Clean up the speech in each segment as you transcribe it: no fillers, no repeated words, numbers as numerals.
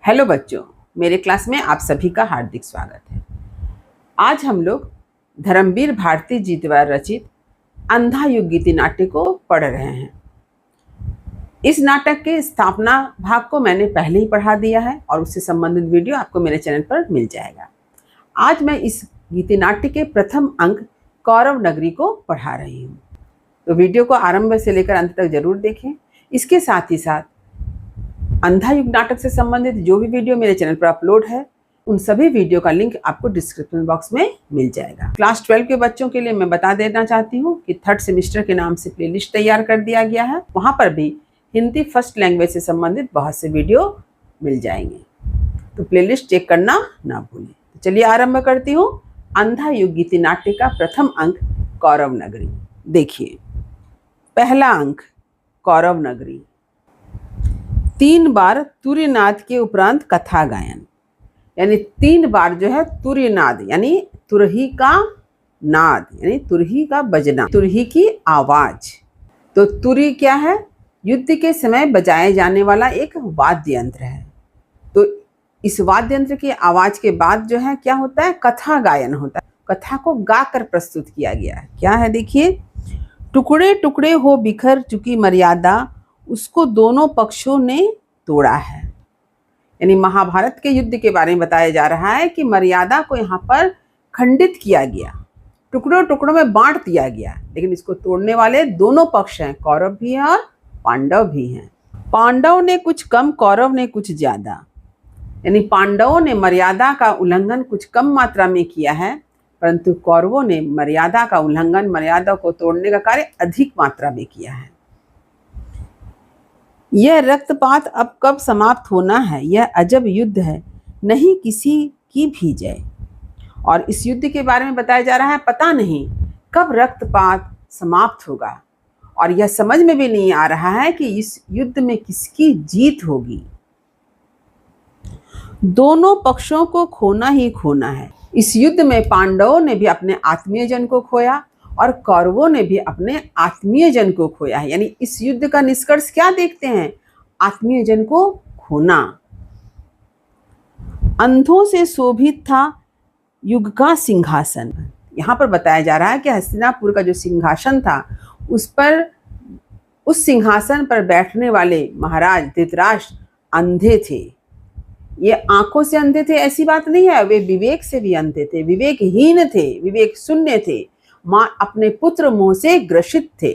Hello बच्चों, मेरे class में आप सभी का हार्दिक स्वागत है। आज हम लोग धर्मवीर भारती जी द्वारा रचित अंधा युग गीति नाट्य को पढ़ रहे हैं। इस नाटक के स्थापना भाग को मैंने पहले ही पढ़ा दिया है और उससे संबंधित वीडियो आपको मेरे चैनल पर मिल जाएगा। आज मैं इस गीति नाट्य के प्रथम अंक कौरव नगरी को पढ़ा रही हूँ, तो वीडियो को आरंभ से लेकर अंत तक जरूर देखें। इसके साथ ही साथ अंधा युग नाटक से संबंधित जो भी वीडियो मेरे चैनल पर अपलोड है, उन सभी वीडियो का लिंक आपको डिस्क्रिप्शन बॉक्स में मिल जाएगा। क्लास 12 के बच्चों के लिए मैं बता देना चाहती हूँ कि थर्ड सेमेस्टर के नाम से प्लेलिस्ट तैयार कर दिया गया है। वहाँ पर भी हिंदी फर्स्ट लैंग्वेज से संबंधित बहुत से वीडियो मिल जाएंगे, तो प्लेलिस्ट चेक करना ना भूलें। तो चलिए आरंभ करती हूँ अंधा युग गीति नाट्य का प्रथम अंक कौरव नगरी। देखिए, पहला अंक कौरव नगरी। 3 बार तुर्यनाद के उपरांत कथा गायन, यानी 3 बार जो है तुर्यनाद यानी तुरही का नाद, यानी तुरही का बजना, तुरही की आवाज। तो तुरी क्या है? युद्ध के समय बजाए जाने वाला एक वाद्य यंत्र है। तो इस वाद्य यंत्र की आवाज के बाद जो है क्या होता है? कथा गायन होता है। कथा को गाकर प्रस्तुत किया गया है। क्या है देखिए, टुकड़े टुकड़े हो बिखर चुकी मर्यादा, उसको दोनों पक्षों ने तोड़ा है। यानी महाभारत के युद्ध के बारे में बताया जा रहा है कि मर्यादा को यहाँ पर खंडित किया गया, टुकड़ों टुकड़ों में बांट दिया गया, लेकिन इसको तोड़ने वाले दोनों पक्ष हैं, कौरव भी हैं और पांडव भी हैं। पांडव ने कुछ कम, कौरव ने कुछ ज्यादा। यानी पांडवों ने मर्यादा का उल्लंघन कुछ कम मात्रा में किया है, परंतु कौरवों ने मर्यादा का उल्लंघन, मर्यादा को तोड़ने का कार्य अधिक मात्रा में किया है। यह रक्तपात अब कब समाप्त होना है? यह अजब युद्ध है, नहीं किसी की भी जय। और इस युद्ध के बारे में बताया जा रहा है, पता नहीं कब रक्तपात समाप्त होगा, और यह समझ में भी नहीं आ रहा है कि इस युद्ध में किसकी जीत होगी। दोनों पक्षों को खोना ही खोना है। इस युद्ध में पांडवों ने भी अपने आत्मीय जन को खोया और कौरवों ने भी अपने आत्मीय जन को खोया है। यानी इस युद्ध का निष्कर्ष क्या देखते हैं? आत्मीय जन को खोना। अंधों से शोभित था युग का सिंहासन। यहाँ पर बताया जा रहा है कि हस्तिनापुर का जो सिंहासन था, उस सिंहासन पर बैठने वाले महाराज धृतराष्ट्र अंधे थे। ये आंखों से अंधे थे ऐसी बात नहीं है, वे विवेक से भी अंधे थे, विवेकहीन थे, विवेक शून्य थे, मां अपने पुत्र मोह से ग्रसित थे।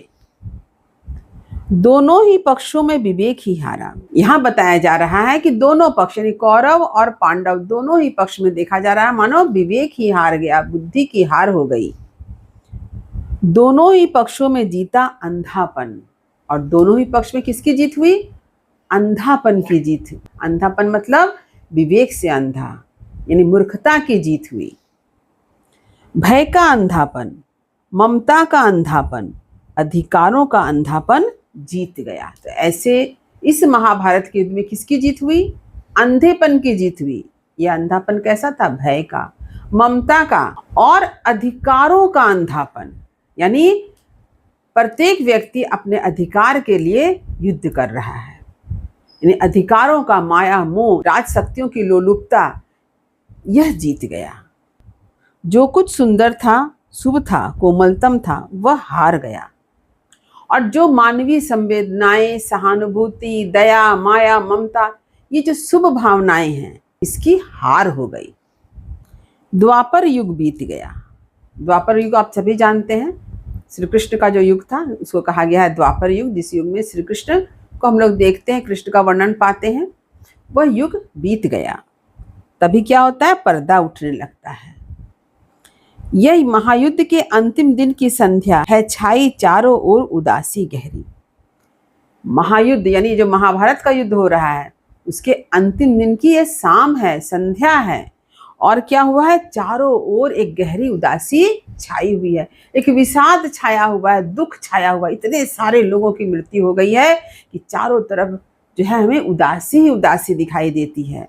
दोनों ही पक्षों में विवेक ही हारा। यहाँ बताया जा रहा है कि दोनों पक्ष यानी कौरव और पांडव दोनों ही पक्ष में देखा जा रहा है मानो विवेक ही हार गया, बुद्धि की हार हो गई। दोनों ही पक्षों में जीता अंधापन। और दोनों ही पक्ष में किसकी जीत हुई? अंधापन की जीत। अंधापन मतलब विवेक से अंधा, यानी मूर्खता की जीत हुई। भय का अंधापन, ममता का अंधापन, अधिकारों का अंधापन जीत गया। तो ऐसे इस महाभारत के युद्ध में किसकी जीत हुई? अंधेपन की जीत हुई। यह अंधापन कैसा था? भय का, ममता का और अधिकारों का अंधापन। यानी प्रत्येक व्यक्ति अपने अधिकार के लिए युद्ध कर रहा है, यानी अधिकारों का माया मोह, राज शक्तियों की लोलुपता, यह जीत गया। जो कुछ सुंदर था, शुभ था, कोमलतम था, वह हार गया। और जो मानवीय संवेदनाएं, सहानुभूति, दया, माया, ममता, ये जो शुभ भावनाएं हैं, इसकी हार हो गई। द्वापर युग बीत गया। द्वापर युग आप सभी जानते हैं, श्री कृष्ण का जो युग था उसको कहा गया है द्वापर युग। जिस युग में श्री कृष्ण को हम लोग देखते हैं, कृष्ण का वर्णन पाते हैं, वह युग बीत गया। तभी क्या होता है? पर्दा उठने लगता है। यह महायुद्ध के अंतिम दिन की संध्या है, छाई चारों ओर उदासी गहरी। महायुद्ध यानी जो महाभारत का युद्ध हो रहा है, उसके अंतिम दिन की यह शाम है, संध्या है। और क्या हुआ है? चारों ओर एक गहरी उदासी छाई हुई है, एक विषाद छाया हुआ है, दुख छाया हुआ है। इतने सारे लोगों की मृत्यु हो गई है कि चारों तरफ जो है हमें उदासी ही उदासी दिखाई देती है।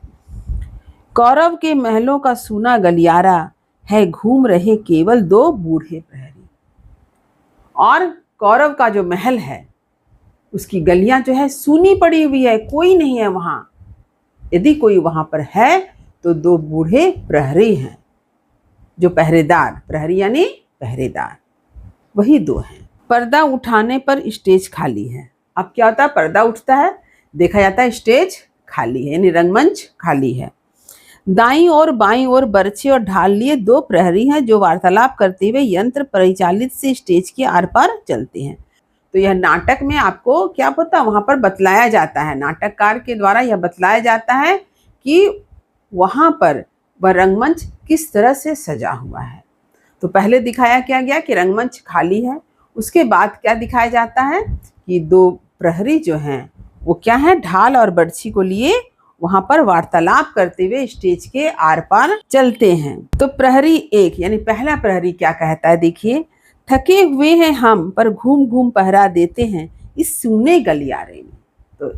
कौरव के महलों का सूना गलियारा है, घूम रहे केवल 2 बूढ़े प्रहरी। और कौरव का जो महल है, उसकी गलियां जो है सूनी पड़ी हुई है, कोई नहीं है वहां। यदि कोई वहां पर है तो 2 बूढ़े प्रहरी हैं, जो पहरेदार, प्रहरी यानी पहरेदार, वही 2 हैं। पर्दा उठाने पर स्टेज खाली है। अब क्या होता है, पर्दा उठता है, देखा जाता है स्टेज खाली है, यानी रंगमंच खाली है। दाईं और बाईं ओर बर्छी और ढाल लिए 2 प्रहरी हैं, जो वार्तालाप करते हुए यंत्र परिचालित से स्टेज के आर पार चलते हैं। तो यह नाटक में आपको क्या पता, वहां पर बतलाया जाता है, नाटककार के द्वारा यह बतलाया जाता है कि वहां पर वह रंगमंच किस तरह से सजा हुआ है। तो पहले दिखाया क्या गया कि रंगमंच खाली है। उसके बाद क्या दिखाया जाता है कि 2 प्रहरी जो हैं वो क्या है, ढाल और बर्छी को लिए वहां पर वार्तालाप करते हुए स्टेज के आर पार चलते हैं। तो प्रहरी 1 यानी पहला प्रहरी क्या कहता है, देखिए, थके हुए हैं हम पर घूम घूम पहरा देते हैं इस सूने गलियारे में। तो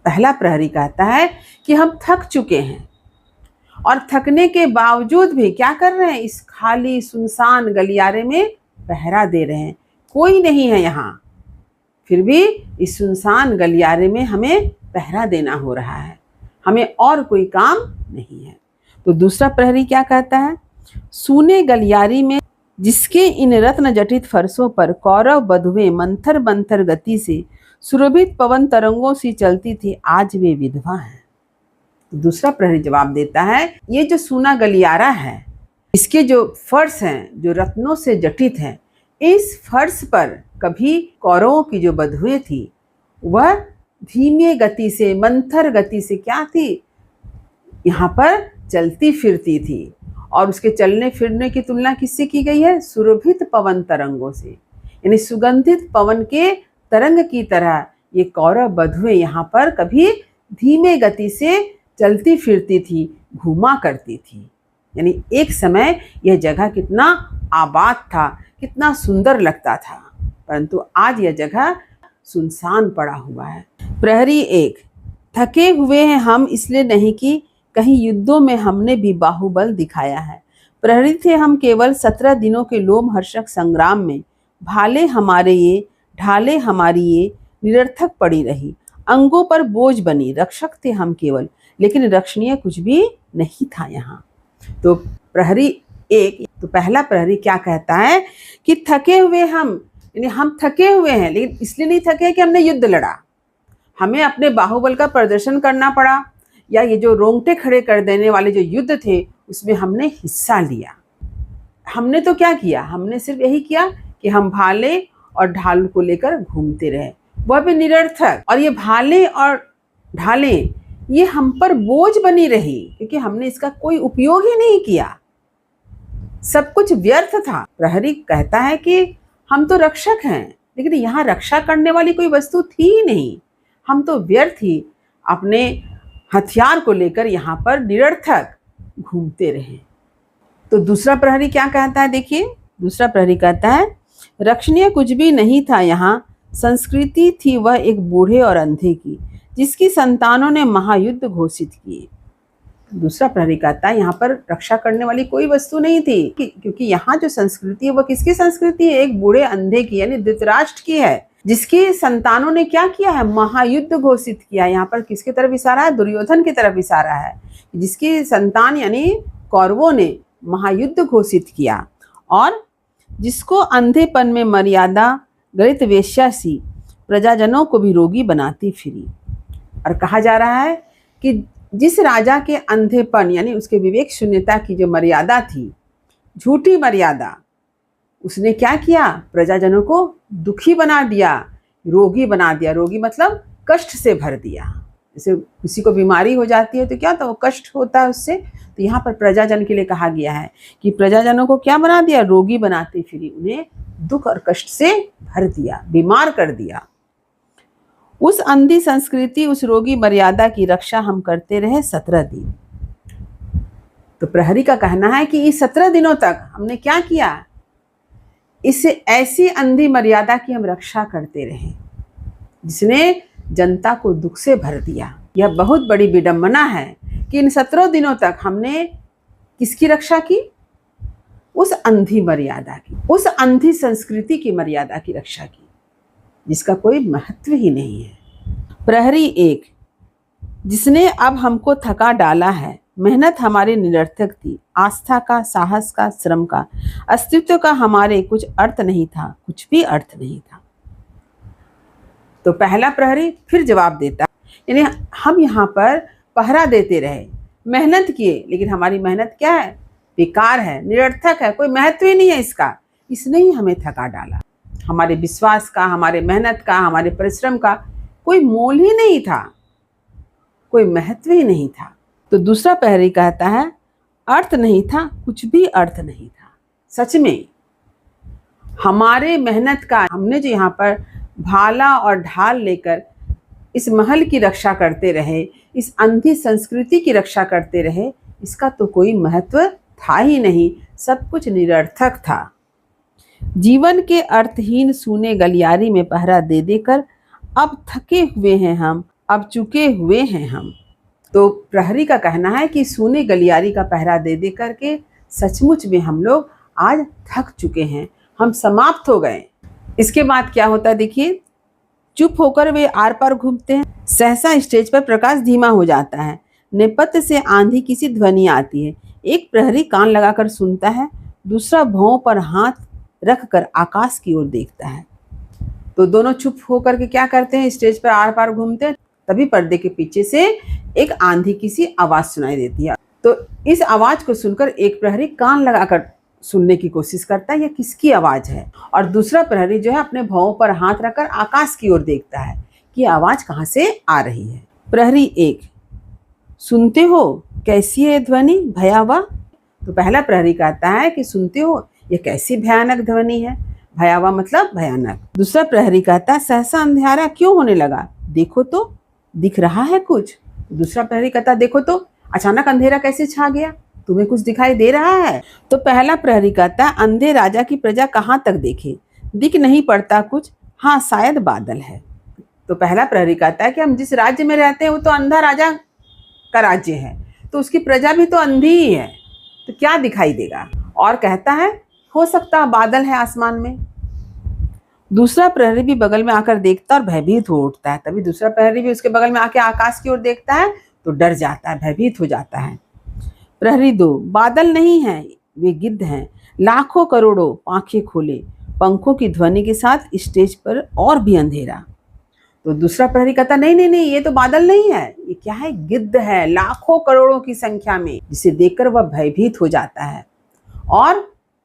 पहला प्रहरी कहता है कि हम थक चुके हैं और थकने के बावजूद भी क्या कर रहे हैं, इस खाली सुनसान गलियारे में पहरा दे रहे हैं, कोई नहीं है यहाँ, फिर भी इस सुनसान गलियारे में हमें पहरा देना हो रहा है, हमें और कोई काम नहीं है। तो दूसरा प्रहरी क्या कहता है, सूने गलियारी में जिसके इन रत्न जटित फर्शों पर कौरव बधुएं मंथर मंथर गति से सुरभित पवन तरंगों सी चलती थी, आज वे विधवा हैं। तो दूसरा प्रहरी जवाब देता है, ये जो सूना गलियारा है, इसके जो फर्श हैं जो रत्नों से जटित हैं, इस फर्श पर कभी कौरवों की जो बधुएं थी वह धीमे गति से, मंथर गति से क्या थी, यहाँ पर चलती फिरती थी। और उसके चलने फिरने की तुलना किससे की गई है, सुरभित पवन तरंगों से, यानी सुगंधित पवन के तरंग की तरह ये कौरव बधुएं यहाँ पर कभी धीमे गति से चलती फिरती थी, घूमा करती थी। यानी एक समय यह जगह कितना आबाद था, कितना सुंदर लगता था, परंतु आज यह जगह सुनसान पड़ा हुआ है। प्रहरी 1, थके हुए हैं हम इसलिए नहीं कि कहीं युद्धों में हमने भी बाहुबल दिखाया है। प्रहरी थे हम केवल 17 दिनों के लोमहर्षक संग्राम में, भाले हमारे ये, ढाले हमारी ये निरर्थक पड़ी रही, अंगों पर बोझ बनी, रक्षक थे हम केवल, लेकिन रक्षणीय कुछ भी नहीं था यहाँ। तो प्रहरी 1, तो पहला प्रहरी क्या कहता है कि थके हुए यानी हम थके हुए हैं, लेकिन इसलिए नहीं थके कि हमने युद्ध लड़ा, हमें अपने बाहुबल का प्रदर्शन करना पड़ा, या ये जो रोंगटे खड़े कर देने वाले जो युद्ध थे उसमें हमने हिस्सा लिया। हमने तो क्या किया, हमने सिर्फ यही किया कि हम भाले और ढाल को लेकर घूमते रहे, वह भी निरर्थक। और ये भाले और ढालें ये हम पर बोझ बनी रही, क्योंकि हमने इसका कोई उपयोग ही नहीं किया, सब कुछ व्यर्थ था। प्रहरी कहता है कि हम तो रक्षक हैं, लेकिन यहाँ रक्षा करने वाली कोई वस्तु थी ही नहीं, हम तो व्यर्थ ही अपने हथियार को लेकर यहाँ पर निरर्थक घूमते रहे। तो दूसरा प्रहरी क्या कहता है, देखिए, दूसरा प्रहरी कहता है, रक्षणीय कुछ भी नहीं था यहाँ, संस्कृति थी वह एक बूढ़े और अंधे की, जिसकी संतानों ने महायुद्ध घोषित किए। दूसरा प्रहरी कहता है यहाँ पर रक्षा करने वाली कोई वस्तु नहीं थी, क्योंकि यहाँ जो संस्कृति है वह किसकी संस्कृति है, एक बूढ़े अंधे की, यानी धृतराष्ट्र की है, जिसकी संतानों ने क्या किया है, महायुद्ध घोषित किया। यहाँ पर किसकी तरफ इशारा है, दुर्योधन की तरफ इशारा है, जिसकी संतान यानी कौरवों ने महायुद्ध घोषित किया, और जिसको अंधेपन में मर्यादा गलित वेश्या सी प्रजाजनों को भी रोगी बनाती फिरी। और कहा जा रहा है कि जिस राजा के अंधेपन यानी उसके विवेक शून्यता की जो मर्यादा थी, झूठी मर्यादा, उसने क्या किया, प्रजाजनों को दुखी बना दिया, रोगी बना दिया। रोगी मतलब कष्ट से भर दिया। जैसे किसी को बीमारी हो जाती है तो क्या होता है, वो कष्ट होता है उससे। तो यहाँ पर प्रजाजन के लिए कहा गया है कि प्रजाजनों को क्या बना दिया, रोगी बनाती फिरी, उन्हें दुख और कष्ट से भर दिया, बीमार कर दिया। उस अंधी संस्कृति, उस रोगी मर्यादा की रक्षा हम करते रहे 17 दिन। तो प्रहरी का कहना है कि इस 17 दिनों तक हमने क्या किया, इससे ऐसी अंधी मर्यादा की हम रक्षा करते रहे जिसने जनता को दुख से भर दिया। यह बहुत बड़ी विडंबना है कि इन 17 दिनों तक हमने किसकी रक्षा की, उस अंधी मर्यादा की, उस अंधी संस्कृति की मर्यादा की रक्षा की, जिसका कोई महत्व ही नहीं है। प्रहरी 1, जिसने अब हमको थका डाला है। मेहनत हमारी निरर्थक थी, आस्था का, साहस का, श्रम का, अस्तित्व का हमारे कुछ अर्थ नहीं था, कुछ भी अर्थ नहीं था। तो पहला प्रहरी फिर जवाब देता, यानी हम यहाँ पर पहरा देते रहे, मेहनत किए, लेकिन हमारी मेहनत क्या है? बेकार है, निरर्थक है, कोई महत्व ही नहीं है इसका। इसने ही हमें थका डाला। हमारे विश्वास का, हमारे मेहनत का, हमारे परिश्रम का कोई मोल ही नहीं था, कोई महत्व ही नहीं था। तो दूसरा प्रहरी कहता है, अर्थ नहीं था, कुछ भी अर्थ नहीं था। सच में हमारे मेहनत का, हमने जो यहाँ पर भाला और ढाल लेकर इस महल की रक्षा करते रहे, इस अंधी संस्कृति की रक्षा करते रहे, इसका तो कोई महत्व था ही नहीं, सब कुछ निरर्थक था। जीवन के अर्थहीन सूने गलियारी में पहरा दे देकर अब थके हुए हैं हम, अब चुके हुए हैं हम। तो प्रहरी का कहना है कि सूने गलियारी का पहरा दे दे करके सचमुच में हम लोग आज थक चुके हैं, हम समाप्त हो गए। इसके बाद क्या होता है देखिए, चुप होकर वे आर पार घूमते हैं। सहसा स्टेज पर प्रकाश धीमा हो जाता है, नेपथ्य से आंधी की सी ध्वनि आती है। एक प्रहरी कान लगाकर सुनता है, दूसरा भौं पर हाथ रखकर आकाश की ओर देखता है। तो दोनों चुप होकर के क्या करते हैं, स्टेज पर आर पार घूमते हैं। तभी पर्दे के पीछे से एक आंधी की सी आवाज सुनाई देती है। तो इस आवाज को सुनकर एक प्रहरी कान लगाकर सुनने की कोशिश करता है, यह किसकी आवाज है। और दूसरा प्रहरी जो है अपने भौं पर हाथ रखकर आकाश की ओर देखता है कि आवाज कहाँ से आ रही है। प्रहरी एक, सुनते हो कैसी है ध्वनि भयावह? तो पहला प्रहरी कहता है कि सुनते हो ये कैसी भयानक ध्वनि है। भयावह मतलब भयानक। दूसरा प्रहरी कहता है, सहसा अंधेरा क्यों होने लगा? देखो तो, दिख रहा है कुछ? दूसरा प्रहरी कहता, देखो तो, अचानक अंधेरा कैसे छा गया? तुम्हें कुछ दिखाई दे रहा है? तो पहला प्रहरी कहता है, अंधे राजा की प्रजा कहाँ तक देखे, दिख नहीं पड़ता कुछ, हाँ शायद बादल है। तो पहला प्रहरी कहता है कि हम जिस राज्य में रहते हैं वो तो अंधा राजा का राज्य है, तो उसकी प्रजा भी तो अंधी ही है, तो क्या दिखाई देगा? और कहता है, हो सकता है बादल है आसमान में। दूसरा प्रहरी भी बगल में आकर देखता और भयभीत हो उठता है। तभी दूसरा प्रहरी भी उसके बगल में आके आकाश की ओर देखता है तो डर जाता है, भयभीत हो जाता है। प्रहरी दो, बादल नहीं है, वे गिद्ध हैं, लाखों करोड़ों आंखें खोले, पंखों की ध्वनि के साथ स्टेज पर और भी अंधेरा। तो दूसरा प्रहरी कहता, नहीं नहीं नहीं, ये तो बादल नहीं है, ये क्या है? गिद्ध है, लाखों करोड़ों की संख्या में, जिसे देखकर वह भयभीत हो जाता है। और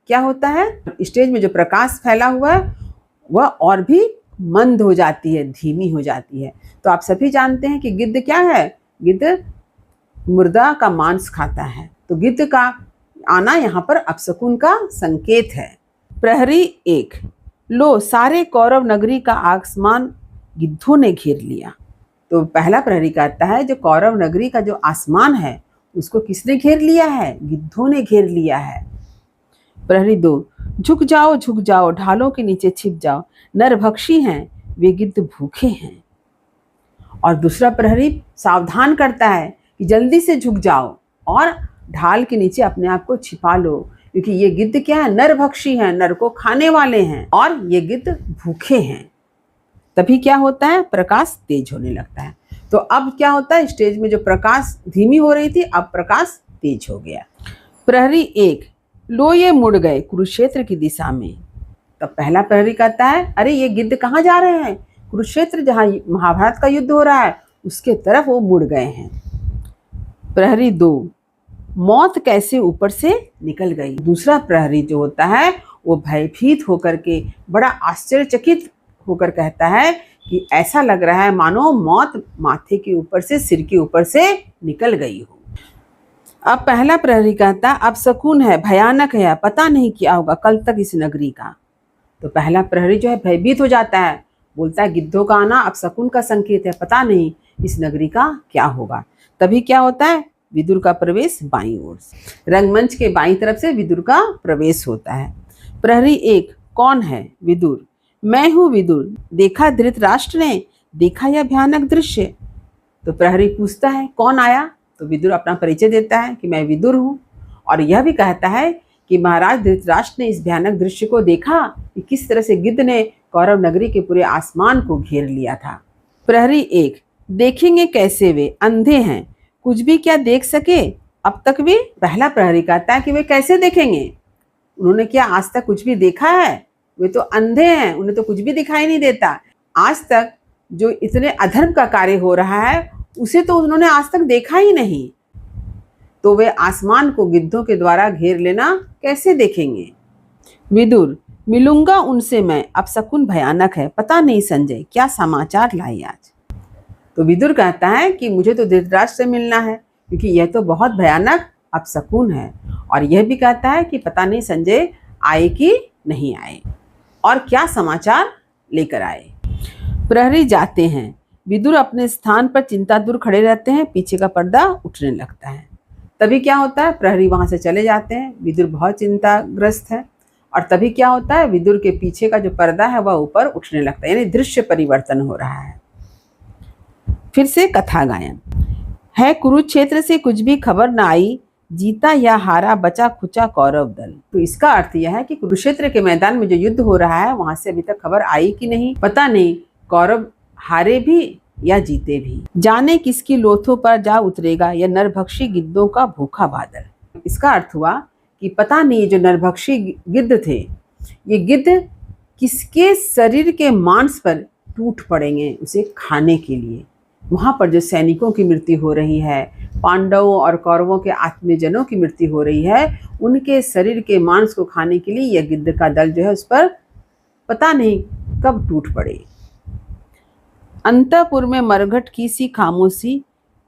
क्या होता है, स्टेज में जो प्रकाश फैला हुआ है वह और भी मंद हो जाती है, धीमी हो जाती है। तो आप सभी जानते हैं कि गिद्ध क्या है? गिद्ध मुर्दा का मांस खाता है। तो गिद्ध का आना यहाँ पर अपशकुन का संकेत है। प्रहरी एक, लो सारे कौरव नगरी का आसमान गिद्धों ने घेर लिया। तो पहला प्रहरी कहता है, जो कौरव नगरी का जो आसमान है उसको किसने घेर लिया है? गिद्धों ने घेर लिया है। प्रहरी दो, झुक जाओ, ढालों के नीचे छिप जाओ, नरभक्षी हैं वे गिद्ध, भूखे हैं। और दूसरा प्रहरी सावधान करता है कि जल्दी से झुक जाओ और ढाल के नीचे अपने आप को छिपा लो, क्योंकि ये गिद्ध क्या है? नरभक्षी हैं, नर को खाने वाले हैं, और ये गिद्ध भूखे हैं। तभी क्या होता है, प्रकाश तेज होने लगता है। तो अब क्या होता है, स्टेज में जो प्रकाश धीमी हो रही थी अब प्रकाश तेज हो गया। प्रहरी एक, लो ये मुड़ गए कुरुक्षेत्र की दिशा में। तब पहला प्रहरी कहता है, अरे ये गिद्ध कहाँ जा रहे हैं? कुरुक्षेत्र जहाँ महाभारत का युद्ध हो रहा है उसके तरफ वो मुड़ गए हैं। प्रहरी दो, मौत कैसे ऊपर से निकल गई? दूसरा प्रहरी जो होता है वो भयभीत होकर के बड़ा आश्चर्यचकित होकर कहता है कि ऐसा लग रहा है मानो मौत माथे के ऊपर से, सिर के ऊपर से निकल गई हो। अब पहला प्रहरी कहता, अब शकुन है, भयानक है, पता नहीं क्या होगा कल तक इस नगरी का। तो पहला प्रहरी जो है भयभीत हो जाता है, बोलता है गिद्धों का आना अब शकुन का संकेत है, पता नहीं इस नगरी का क्या होगा। तभी क्या होता है, विदुर का प्रवेश बाईं ओर से, रंगमंच के बाईं तरफ से विदुर का प्रवेश होता है। प्रहरी एक, कौन है? विदुर, मैं हूँ विदुर, देखा धृतराष्ट्र ने, देखा यह भयानक दृश्य? तो प्रहरी पूछता है, कौन आया? तो विदुर अपना परिचय देता है कि मैं विदुर हूँ, और यह भी कहता है कि महाराज धृतराष्ट्र ने इस भयानक दृश्य को देखा कि किस तरह से गिद्ध ने कौरव नगरी के पूरे आसमान को घेर लिया था। प्रहरी एक, देखेंगे कैसे, वे अंधे हैं, कुछ भी क्या देख सके अब तक वे। पहला प्रहरी कहता है कि वे कैसे देखेंगे, उन्होंने क्या आज तक कुछ भी देखा है, वे तो अंधे हैं, उन्हें तो कुछ भी दिखाई नहीं देता। आज तक जो इतने अधर्म का कार्य हो रहा है उसे तो उन्होंने आज तक देखा ही नहीं, तो वे आसमान को गिद्धों के द्वारा घेर लेना कैसे देखेंगे। विदुर, मिलूंगा उनसे मैं, अब शकुन भयानक है, पता नहीं संजय क्या समाचार लाई आज। तो विदुर कहता है कि मुझे तो धृतराष्ट्र से मिलना है, क्योंकि यह तो बहुत भयानक अपशकुन है। और यह भी कहता है कि पता नहीं संजय आए कि नहीं आए और क्या समाचार लेकर आए। प्रहरी जाते हैं, विदुर अपने स्थान पर चिंता दूर खड़े रहते हैं, पीछे का पर्दा उठने लगता है। तभी क्या होता है, प्रहरी वहां से चले जाते हैं, विदुर बहुत चिंताग्रस्त है। और तभी क्या होता है, विदुर के पीछे का जो पर्दा है वह ऊपर उठने लगता है, यानी दृश्य परिवर्तन हो रहा है। फिर से कथा गायन है। कुरुक्षेत्र से कुछ भी खबर न आई, जीता या हारा बचा खुचा कौरव दल। तो इसका अर्थ यह है कि कुरुक्षेत्र के मैदान में जो युद्ध हो रहा है वहां से अभी तक खबर आई कि नहीं, पता नहीं कौरव हारे भी या जीते भी। जाने किसकी लोथों पर जा उतरेगा यह नरभक्षी गिद्धों का भूखा बादल। इसका अर्थ हुआ कि पता नहीं जो नरभक्षी गिद्ध थे, ये गिद्ध किसके शरीर के मांस पर टूट पड़ेंगे उसे खाने के लिए। वहां पर जो सैनिकों की मृत्यु हो रही है, पांडवों और कौरवों के आत्मजनों की मृत्यु हो रही है, उनके शरीर के मांस को खाने के लिए यह गिद्ध का दल जो है उस पर पता नहीं कब टूट पड़े। अंतपुर में मरघट की सी खामोशी,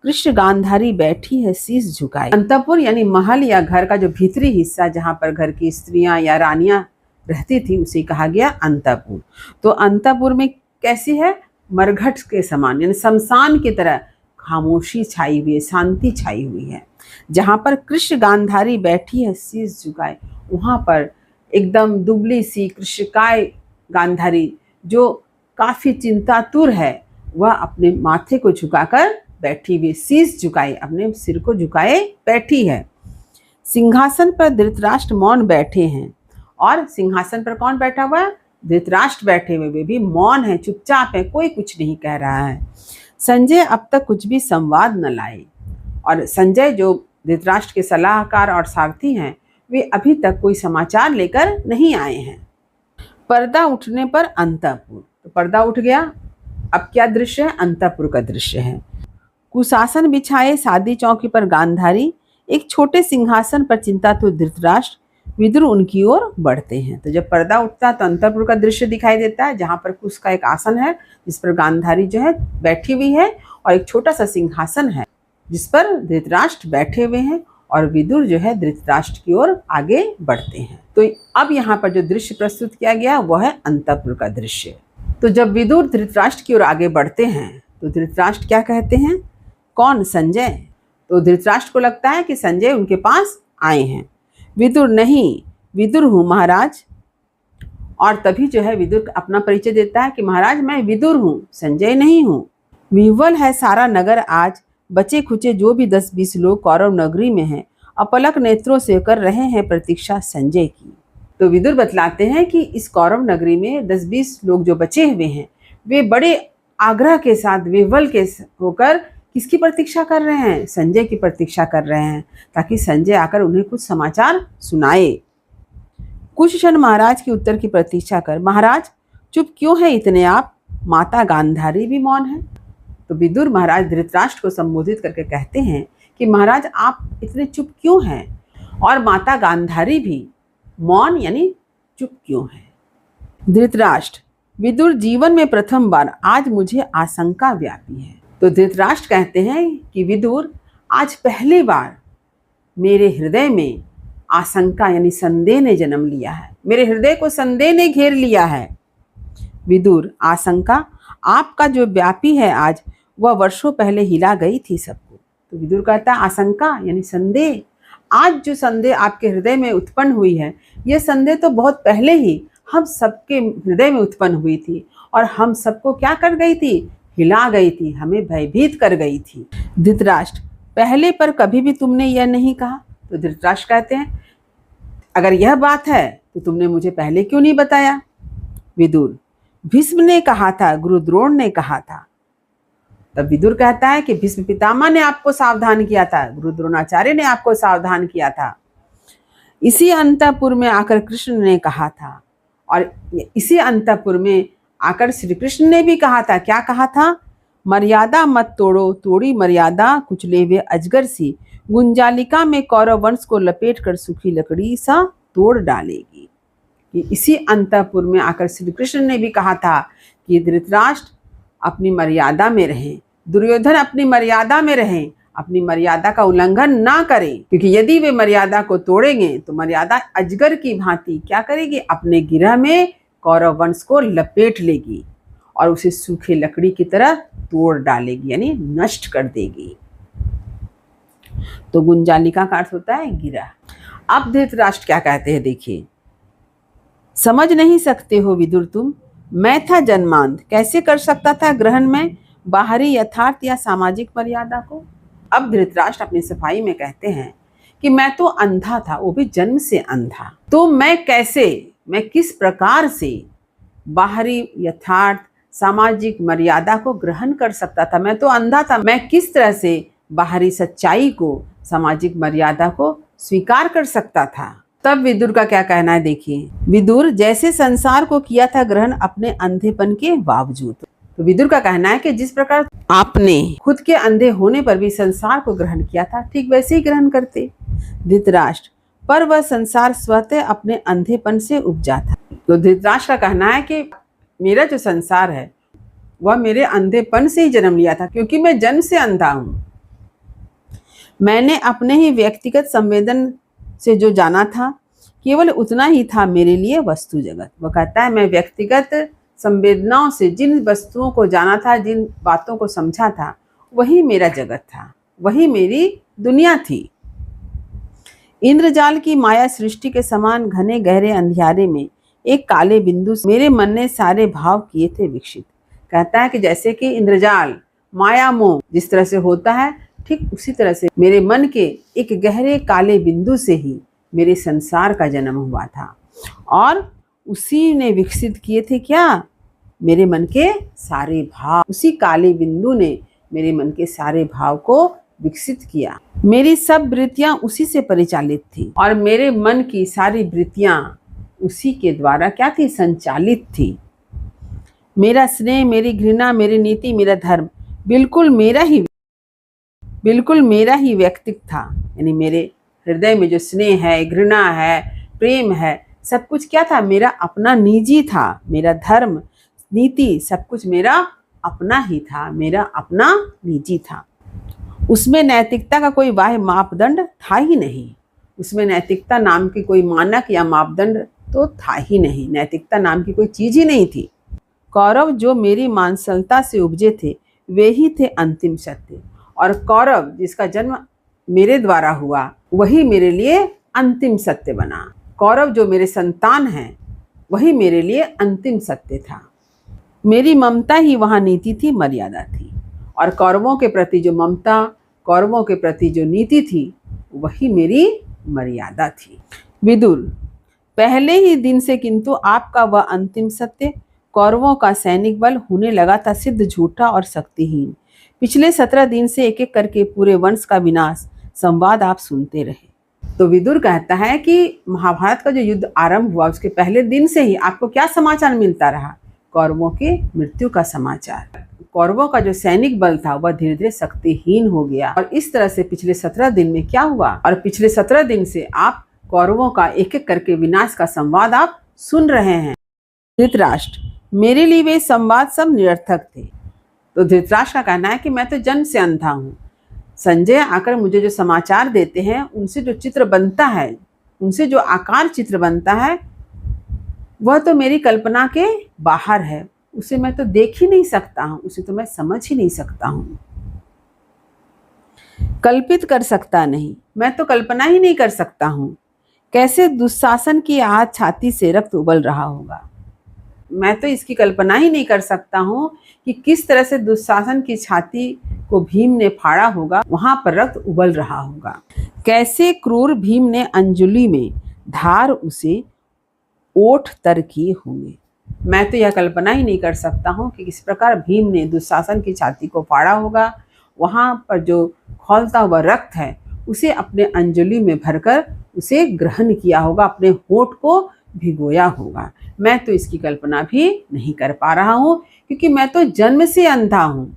कृष्ण गांधारी बैठी है शीश झुकाए। अंतपुर यानी महल या घर का जो भीतरी हिस्सा जहां पर घर की स्त्रियां या रानियां रहती थी उसे कहा गया अंतपुर। तो अंतपुर में कैसी है, मरघट के समान यानी शमशान की तरह खामोशी छाई हुई है, शांति छाई हुई है। जहां पर कृष्ण गांधारी बैठी है शीश झुकाए, वहां पर एकदम दुबली सी कृष्णकाय गांधारी जो काफी चिंतातुर है, वह अपने माथे को झुकाकर बैठी हुई, शीश झुकाए, अपने सिर को झुकाए बैठी है। सिंहासन पर धृतराष्ट्र मौन बैठे हैं। और सिंहासन पर कौन बैठा हुआ है, धृतराष्ट्र बैठे हुए, वे भी मौन है, चुपचाप है, कोई कुछ नहीं कह रहा है। संजय अब तक कुछ भी संवाद न लाए। और संजय जो धृतराष्ट्र के सलाहकार और सारथी हैं, वे अभी तक कोई समाचार लेकर नहीं आए हैं। पर्दा उठने पर अंतपुर, तो पर्दा उठ गया, अब क्या दृश्य है, अंतपुर का दृश्य है। कुशासन बिछाए सादी चौकी पर गांधारी, एक छोटे सिंहासन पर चिंतातुर धृतराष्ट्र, विदुर उनकी ओर बढ़ते हैं। तो जब पर्दा उठता है तो अंतपुर का दृश्य दिखाई देता है, जहां पर कुश का एक आसन है जिस पर गांधारी जो है बैठी हुई है, और एक छोटा सा सिंहासन है जिस पर धृतराष्ट्र बैठे हुए हैं, और विदुर जो है धृतराष्ट्र की ओर आगे बढ़ते हैं। तो अब यहाँ पर जो दृश्य प्रस्तुत किया गया वह है अंतपुर का दृश्य। तो जब विदुर धृतराष्ट्र की ओर आगे बढ़ते हैं तो धृतराष्ट्र क्या कहते हैं, कौन, संजय। तो धृतराष्ट्र को लगता है कि संजय उनके पास आए हैं। विदुर, नहीं, विदुर हूँ महाराज। और तभी जो है विदुर अपना परिचय देता है कि महाराज मैं विदुर हूँ, संजय नहीं हूँ। विह्वल है सारा नगर आज, बचे खुचे जो भी 10-20 लोग कौरव नगरी में हैं, अपलक नेत्रों से कर रहे हैं प्रतीक्षा संजय की। तो विदुर बतलाते हैं कि इस कौरव नगरी में 10-20 लोग जो बचे हुए हैं, वे बड़े आग्रह के साथ विह्वल के होकर किसकी प्रतीक्षा कर रहे हैं, संजय की प्रतीक्षा कर रहे हैं, ताकि संजय आकर उन्हें कुछ समाचार सुनाए। कुछ क्षण महाराज के उत्तर की प्रतीक्षा कर, महाराज चुप क्यों है इतने आप, माता गांधारी भी मौन है। तो विदुर महाराज धृतराष्ट्र को संबोधित करके कहते हैं कि महाराज आप इतने चुप क्यों हैं, और माता गांधारी भी मौन यानी चुप क्यों है। धृतराष्ट्र, विदुर जीवन में प्रथम बार आज मुझे आशंका व्यापी है। तो धृतराष्ट्र कहते हैं कि विदुर आज पहली बार मेरे हृदय में आशंका यानी संदेह ने जन्म लिया है, मेरे हृदय को संदेह ने घेर लिया है। विदुर, आशंका, आपका जो व्यापी है आज वह वर्षों पहले हिला गई थी सबको। तो विदुर कहता है आशंका यानी संदेह, आज जो संदेह आपके हृदय में उत्पन्न हुई है, यह संदेह तो बहुत पहले ही हम सबके हृदय में उत्पन्न हुई थी, और हम सबको क्या कर गई थी, हिला गई थी, हमें भयभीत कर गई थी। धृतराष्ट्र, पहले पर कभी भी तुमने यह नहीं कहा। तो धृतराष्ट्र कहते हैं अगर यह बात है तो तुमने मुझे पहले क्यों नहीं बताया। विदुर, भीष्म ने कहा था, गुरु द्रोण ने कहा था, तब विदुर कहता है कि भीष्म पितामह ने आपको सावधान किया था, गुरु द्रोणाचार्य ने आपको सावधान किया था। इसी अंतःपुर में आकर कृष्ण ने कहा था, और इसी अंतःपुर में आकर श्री कृष्ण ने भी कहा था। क्या कहा था? मर्यादा मत तोड़ो, तोड़ी मर्यादा कुचले वे अजगर सी, गुंजालिका में कौरव वंश को लपेट कर सूखी लकड़ी सा तोड़ डालेगी। इसी अंतःपुर में आकर श्री कृष्ण ने भी कहा था कि धृतराष्ट्र अपनी मर्यादा में रहें, दुर्योधन अपनी मर्यादा में रहें, अपनी मर्यादा का उल्लंघन ना करें, क्योंकि यदि वे मर्यादा को तोड़ेंगे तो मर्यादा अजगर की भांति क्या करेगी? अपने गिरह में कौरव वंश को लपेट लेगी और उसे सूखे लकड़ी की तरह तोड़ डालेगी, यानी नष्ट कर देगी। तो गुंजालिका का अर्थ होता है गिरह। अब धृतराष्ट्र क्या कहते हैं, देखिए। समझ नहीं सकते हो विदुर तुम, मैं था जन्मांध, कैसे कर सकता था ग्रहण में बाहरी यथार्थ या सामाजिक मर्यादा को। अब धृतराष्ट्र अपनी सफाई में कहते हैं कि मैं तो अंधा था, वो भी जन्म से अंधा, तो मैं कैसे, मैं किस प्रकार से बाहरी यथार्थ सामाजिक मर्यादा को ग्रहण कर सकता था। मैं तो अंधा था, मैं किस तरह से बाहरी सच्चाई को, सामाजिक मर्यादा को स्वीकार कर सकता था। तब विदुर का क्या कहना है, देखिए। विदुर जैसे संसार को किया था ग्रहण अपने अंधेपन के बावजूद। तो विदुर का कहना है कि जिस प्रकार आपने खुद के अंधे होने पर भी संसार को ग्रहण किया था, ठीक वैसे ही ग्रहण करते धृतराष्ट्र, पर वह संसार स्वतः अपने अंधेपन से उपजा था। तो धृतराष्ट्र का कहना है कि मेरा जो संसार है वह मेरे अंधेपन से ही जन्म लिया था, क्योंकि मैं जन्म से अंधा हूं। मैंने अपने ही व्यक्तिगत संवेदन से जो जाना था, केवल उतना ही था मेरे लिए वस्तु जगत। वो कहता है मैं व्यक्तिगत संवेदनाओं से जिन वस्तुओं को जाना था, जिन बातों को समझा था, वही मेरा जगत था, वही मेरी दुनिया थी। इंद्रजाल की माया सृष्टि के समान घने गहरे अंधियारे में एक काले बिंदु से मेरे मन ने सारे भाव किए थे विकसित। कहता है कि जैसे कि इंद्रजाल माया मोह जिस तरह से होता है, ठीक उसी तरह से मेरे मन के एक गहरे काले बिंदु से ही मेरे संसार का जन्म हुआ था, और उसी ने विकसित किए थे क्या? मेरे मन के सारे भाव। उसी काले बिंदु ने मेरे मन के सारे भाव को विकसित किया। मेरी सब वृत्तियां उसी से परिचालित थी, और मेरे मन की सारी वृत्तियां उसी के द्वारा क्या थी? संचालित थी। मेरा स्नेह, मेरी घृणा, मेरी नीति, मेरा धर्म बिल्कुल मेरा ही व्यक्तित्व था। यानी मेरे हृदय में जो स्नेह है, घृणा है, प्रेम है, सब कुछ क्या था? मेरा अपना निजी था। मेरा धर्म, नीति, सब कुछ मेरा अपना ही था, मेरा अपना निजी था। उसमें नैतिकता का कोई बाह्य मापदंड था ही नहीं। उसमें नैतिकता नाम की कोई मानक या मापदंड तो था ही नहीं। नैतिकता नाम की कोई चीज ही नहीं थी। कौरव जो मेरी मानसलता से उपजे थे, वे ही थे अंतिम सत्य, और कौरव जिसका जन्म मेरे द्वारा हुआ, वही मेरे लिए अंतिम सत्य बना। कौरव जो मेरे संतान हैं, वही मेरे लिए अंतिम सत्य था। मेरी ममता ही वहाँ नीति थी, मर्यादा थी, और कौरवों के प्रति जो ममता, कौरवों के प्रति जो नीति थी, वही मेरी मर्यादा थी। विदुर, पहले ही दिन से किंतु आपका वह अंतिम सत्य, कौरवों का सैनिक बल होने लगा था सिद्ध झूठा और शक्तिहीन। पिछले 17 दिन से एक एक करके पूरे वंश का विनाश संवाद आप सुनते रहे। तो विदुर कहता है कि महाभारत का जो युद्ध आरंभ हुआ, उसके पहले दिन से ही आपको क्या समाचार मिलता रहा? कौरवों के मृत्यु का समाचार। कौरवों का जो सैनिक बल था वह धीरे धीरे शक्तिहीन हो गया, और इस तरह से पिछले 17 दिन में क्या हुआ, और पिछले 17 दिन से आप कौरवों का एक एक करके विनाश का संवाद आप सुन रहे हैं। धृतराष्ट्र, मेरे लिए वे संवाद सब निरर्थक थे। तो धृतराष्ट्र का कहना है कि मैं तो जन्म से अंधा हूँ। संजय आकर मुझे जो समाचार देते हैं, उनसे जो चित्र बनता है, उनसे जो आकार चित्र बनता है, वह तो मेरी कल्पना के बाहर है। उसे मैं तो देख ही नहीं सकता हूँ, उसे तो मैं समझ ही नहीं सकता हूँ, कल्पित कर सकता नहीं, मैं तो कल्पना ही नहीं कर सकता हूँ। कैसे दुशासन की आहत छाती से रक्त उबल रहा होगा। मैं तो इसकी कल्पना ही नहीं कर सकता हूँ कि किस तरह से दुशासन की छाती को भीम ने फाड़ा होगा, वहां पर रक्त उबल रहा होगा। कैसे क्रूर भीम ने अंजलि में धार उसे ओठ तर किए होंगे। मैं तो यह कल्पना ही नहीं कर सकता हूँ कि किस प्रकार भीम ने दुशासन की छाती को फाड़ा होगा। वहाँ पर जो खौलता हुआ रक्त है उसे अपने अंजलि में भरकर उसे ग्रहण किया होगा, अपने होठ को भिगोया होगा। मैं तो इसकी कल्पना भी नहीं कर पा रहा हूँ, क्योंकि मैं तो जन्म से अंधा हूँ।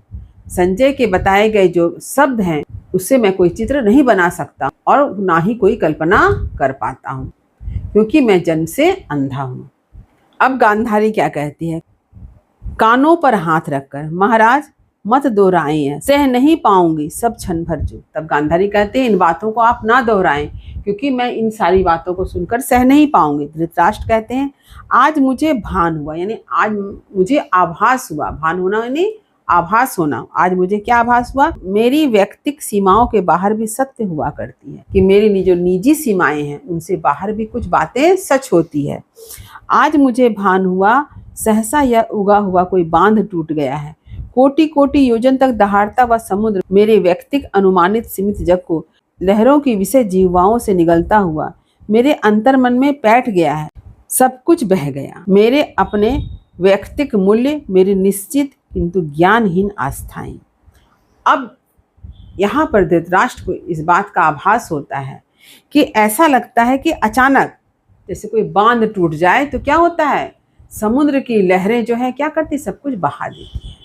संजय के बताए गए जो शब्द हैं उससे मैं कोई चित्र नहीं बना सकता और ना ही कोई कल्पना कर पाता हूँ, क्योंकि मैं जन्म से अंधा हूँ। अब गांधारी क्या कहती है, कानों पर हाथ रखकर, महाराज मत दोहराएं, सह नहीं पाऊंगी सब क्षण भर जो। तब गांधारी कहते हैं इन बातों को आप ना दोहराएं, क्योंकि मैं इन सारी बातों को सुनकर सह नहीं पाऊंगी। धृतराष्ट्र कहते हैं आज मुझे भान हुआ, यानी आज मुझे आभास हुआ। भान होना यानी आभास होना। आज मुझे क्या आभास हुआ, मेरी व्यक्तिक सीमाओं के बाहर भी सत्य हुआ करती है, कि मेरी जो निजी सीमाएं हैं उनसे बाहर भी कुछ बातें सच होती है। आज मुझे भान हुआ सहसा यह उगा हुआ कोई बांध टूट गया है। कोटि कोटि योजन तक दहाड़ता हुआ समुद्र मेरे व्यक्तिक अनुमानित सीमित जग को लहरों की विषय जीवाओं से निगलता हुआ मेरे अंतर मन में बैठ गया है। सब कुछ बह गया, मेरे अपने व्यक्तिक मूल्य, मेरी निश्चित किंतु ज्ञानहीन आस्थाएं। अब यहाँ पर धृतराष्ट्र को इस बात का आभास होता है कि ऐसा लगता है कि अचानक जैसे कोई बांध टूट जाए तो क्या होता है, समुद्र की लहरें जो है क्या करती, सब कुछ बहा देती है।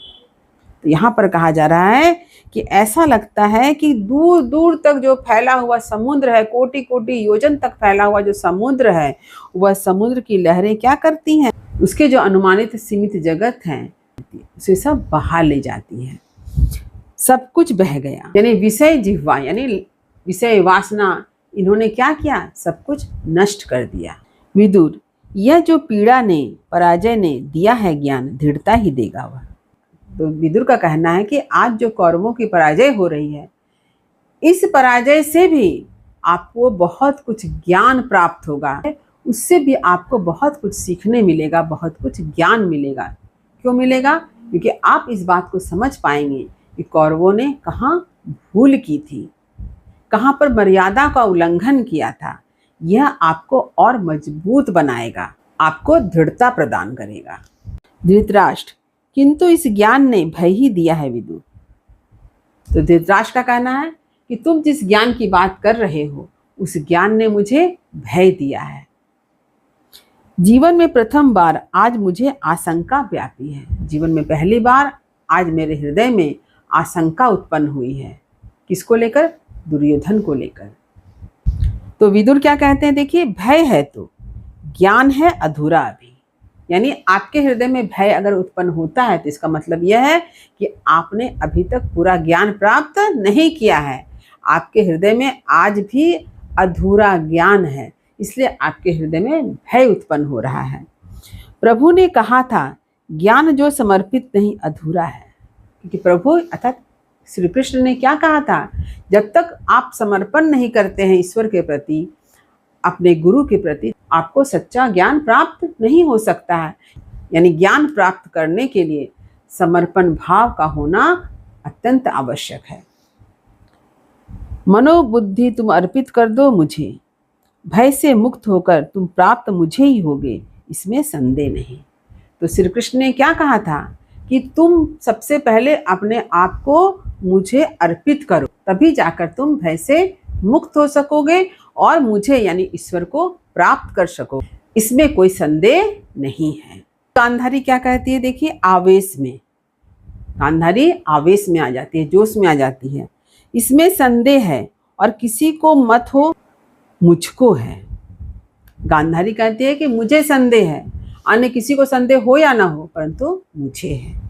तो यहाँ पर कहा जा रहा है कि ऐसा लगता है कि दूर दूर तक जो फैला हुआ समुद्र है, कोटि कोटि योजन तक फैला हुआ जो समुद्र है, वह समुद्र की लहरें क्या करती हैं, उसके जो अनुमानित सीमित जगत हैं उसे सब बहा ले जाती है। सब कुछ बह गया, यानी विषय जिह्वा यानी विषय वासना, इन्होंने क्या किया, सब कुछ नष्ट कर दिया। विदुर, यह जो पीड़ा ने पराजय ने दिया है ज्ञान, दृढ़ता ही देगा वह। तो विदुर का कहना है कि आज जो कौरवों की पराजय हो रही है, इस पराजय से भी आपको बहुत कुछ ज्ञान प्राप्त होगा, उससे भी आपको बहुत कुछ सीखने मिलेगा, बहुत कुछ ज्ञान मिलेगा। क्यों मिलेगा, क्योंकि आप इस बात को समझ पाएंगे कि कौरवों ने कहाँ भूल की थी, कहाँ पर मर्यादा का उल्लंघन किया था। यह आपको और मजबूत बनाएगा, आपको दृढ़ता प्रदान करेगा। धृतराष्ट्र, किंतु इस ज्ञान ने भय ही दिया है विदुर। तो धृतराष्ट्र का कहना है कि तुम जिस ज्ञान की बात कर रहे हो उस ज्ञान ने मुझे भय दिया है। जीवन में प्रथम बार आज मुझे आशंका व्यापी है। जीवन में पहली बार आज मेरे हृदय में आशंका उत्पन्न हुई है। किसको लेकर, दुर्योधन को लेकर। तो विदुर क्या कहते हैं, देखिए भय है तो ज्ञान है अधूरा अभी। यानी आपके हृदय में भय अगर उत्पन्न होता है तो इसका मतलब यह है कि आपने अभी तक पूरा ज्ञान प्राप्त नहीं किया है। आपके हृदय में आज भी अधूरा ज्ञान है, इसलिए आपके हृदय में भय उत्पन्न हो रहा है। प्रभु ने कहा था ज्ञान जो समर्पित नहीं अधूरा है, क्योंकि प्रभु अर्थात श्री कृष्ण ने क्या कहा था, जब तक आप समर्पण नहीं करते हैं ईश्वर के प्रति, अपने गुरु के प्रति, आपको सच्चा ज्ञान प्राप्त नहीं हो सकता है। यानी ज्ञान प्राप्त करने के लिए समर्पण भाव का होना अत्यंत आवश्यक है। मनोबुद्धि तुम अर्पित कर दो मुझे, भय से मुक्त होकर तुम प्राप्त मुझे ही होगे, इसमें संदेह नहीं। तो श्री कृष्ण ने क्या कहा था कि तुम सबसे पहले अपने आप को मुझे अर्पित करो, तभी जाकर तुम भय से मुक्त हो सकोगे और मुझे यानी ईश्वर को प्राप्त कर सको, इसमें कोई संदेह नहीं है। गांधारी क्या कहती है, देखिए आवेश में, गांधारी आवेश में आ जाती है, जोश में आ जाती है। इसमें संदेह है और किसी को मत हो, मुझको है। गांधारी कहती है कि मुझे संदेह है, अन्य किसी को संदेह हो या ना हो, परंतु मुझे है।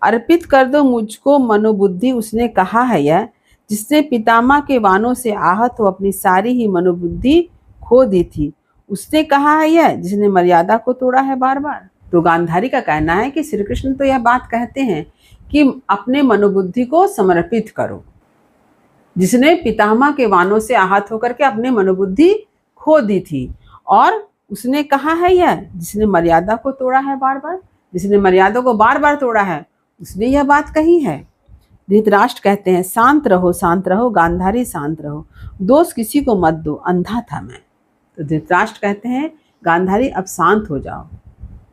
अर्पित कर दो मुझको मनोबुद्धि, उसने कहा है यह जिसने पितामह के वानों से आहत हो अपनी सारी ही मनोबुद्धि खो दी थी। उसने कहा है यह जिसने मर्यादा को तोड़ा है बार बार। तो गांधारी का कहना है कि श्री कृष्ण तो यह बात कहते हैं कि अपने मनोबुद्धि को समर्पित करो, जिसने पितामह के वानों से आहत होकर के अपने मनोबुद्धि खो दी थी। और उसने कहा है यह जिसने मर्यादा को तोड़ा है बार बार, जिसने मर्यादा को बार बार तोड़ा है उसने यह बात कही है। धृतराष्ट्र कहते हैं शांत रहो गांधारी शांत रहो, दोष किसी को मत दो, अंधा था मैं। तो धृतराष्ट्र कहते हैं गांधारी अब शांत हो जाओ,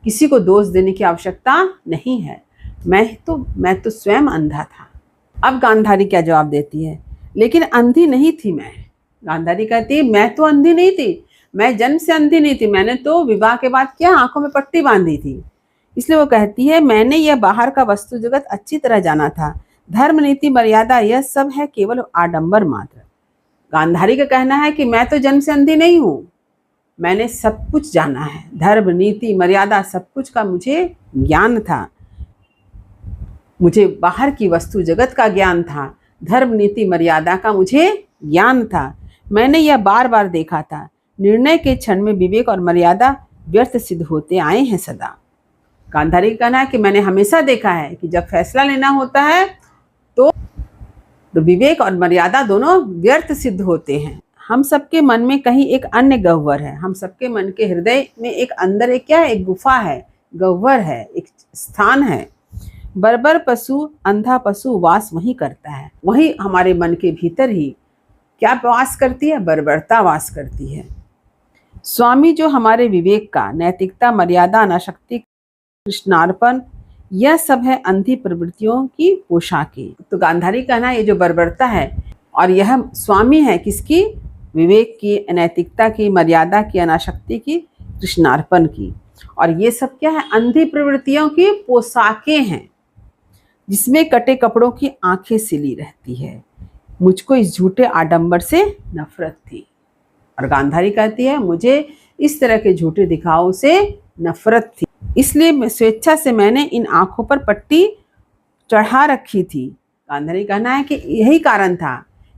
किसी को दोष देने की आवश्यकता नहीं है, मैं तो स्वयं अंधा था। अब गांधारी क्या जवाब देती है, लेकिन अंधी नहीं थी मैं। गांधारी कहती है मैं तो अंधी नहीं थी, मैं जन्म से अंधी नहीं थी, मैंने तो विवाह के बाद क्या आंखों में पट्टी बांधी थी। इसलिए वो कहती है मैंने यह बाहर का वस्तु जगत अच्छी तरह जाना था, धर्म नीति मर्यादा यह सब है केवल आडंबर मात्र। गांधारी का कहना है कि मैं तो जन्म से अंधी नहीं हूँ, मैंने सब कुछ जाना है, धर्म नीति मर्यादा सब कुछ का मुझे ज्ञान था, मुझे बाहर की वस्तु जगत का ज्ञान था, धर्म नीति मर्यादा का मुझे ज्ञान था, मैंने यह बार बार देखा था। निर्णय के क्षण में विवेक और मर्यादा व्यर्थ सिद्ध होते आए हैं सदा। गांधारी का कहना है कि मैंने हमेशा देखा है कि जब फैसला लेना होता है तो विवेक और मर्यादा दोनों व्यर्थ सिद्ध होते हैं। हम सबके मन में कहीं एक अन्य गह्वर है, हम सबके मन के हृदय में एक अंदर एक क्या है, एक गुफा है, गह्वर है, एक स्थान है। बर्बर पशु अंधा पशु वास वहीं करता है, वहीं हमारे मन के भीतर ही क्या वास करती है, बर्बरता वास करती है। स्वामी जो हमारे विवेक का, नैतिकता, मर्यादा, अनासक्ति, कृष्णार्पण, यह सब है अंधी प्रवृत्तियों की पोशाकें। तो गांधारी कहना ये जो बर्बरता है और यह स्वामी है किसकी, विवेक की, अनैतिकता की, मर्यादा की, अनासक्ति की, कृष्णार्पण की। और ये सब क्या है, अंधी प्रवृत्तियों की पोशाकें हैं जिसमें कटे कपड़ों की आंखें सिली रहती है। मुझको इस झूठे आडंबर से नफरत थी। और गांधारी कहती है मुझे इस तरह के झूठे दिखावों से नफरत थी, इसलिए स्वेच्छा से मैंने इन आंखों पर पट्टी चढ़ा रखी थी। गांधारी कहना है कि यही कारण था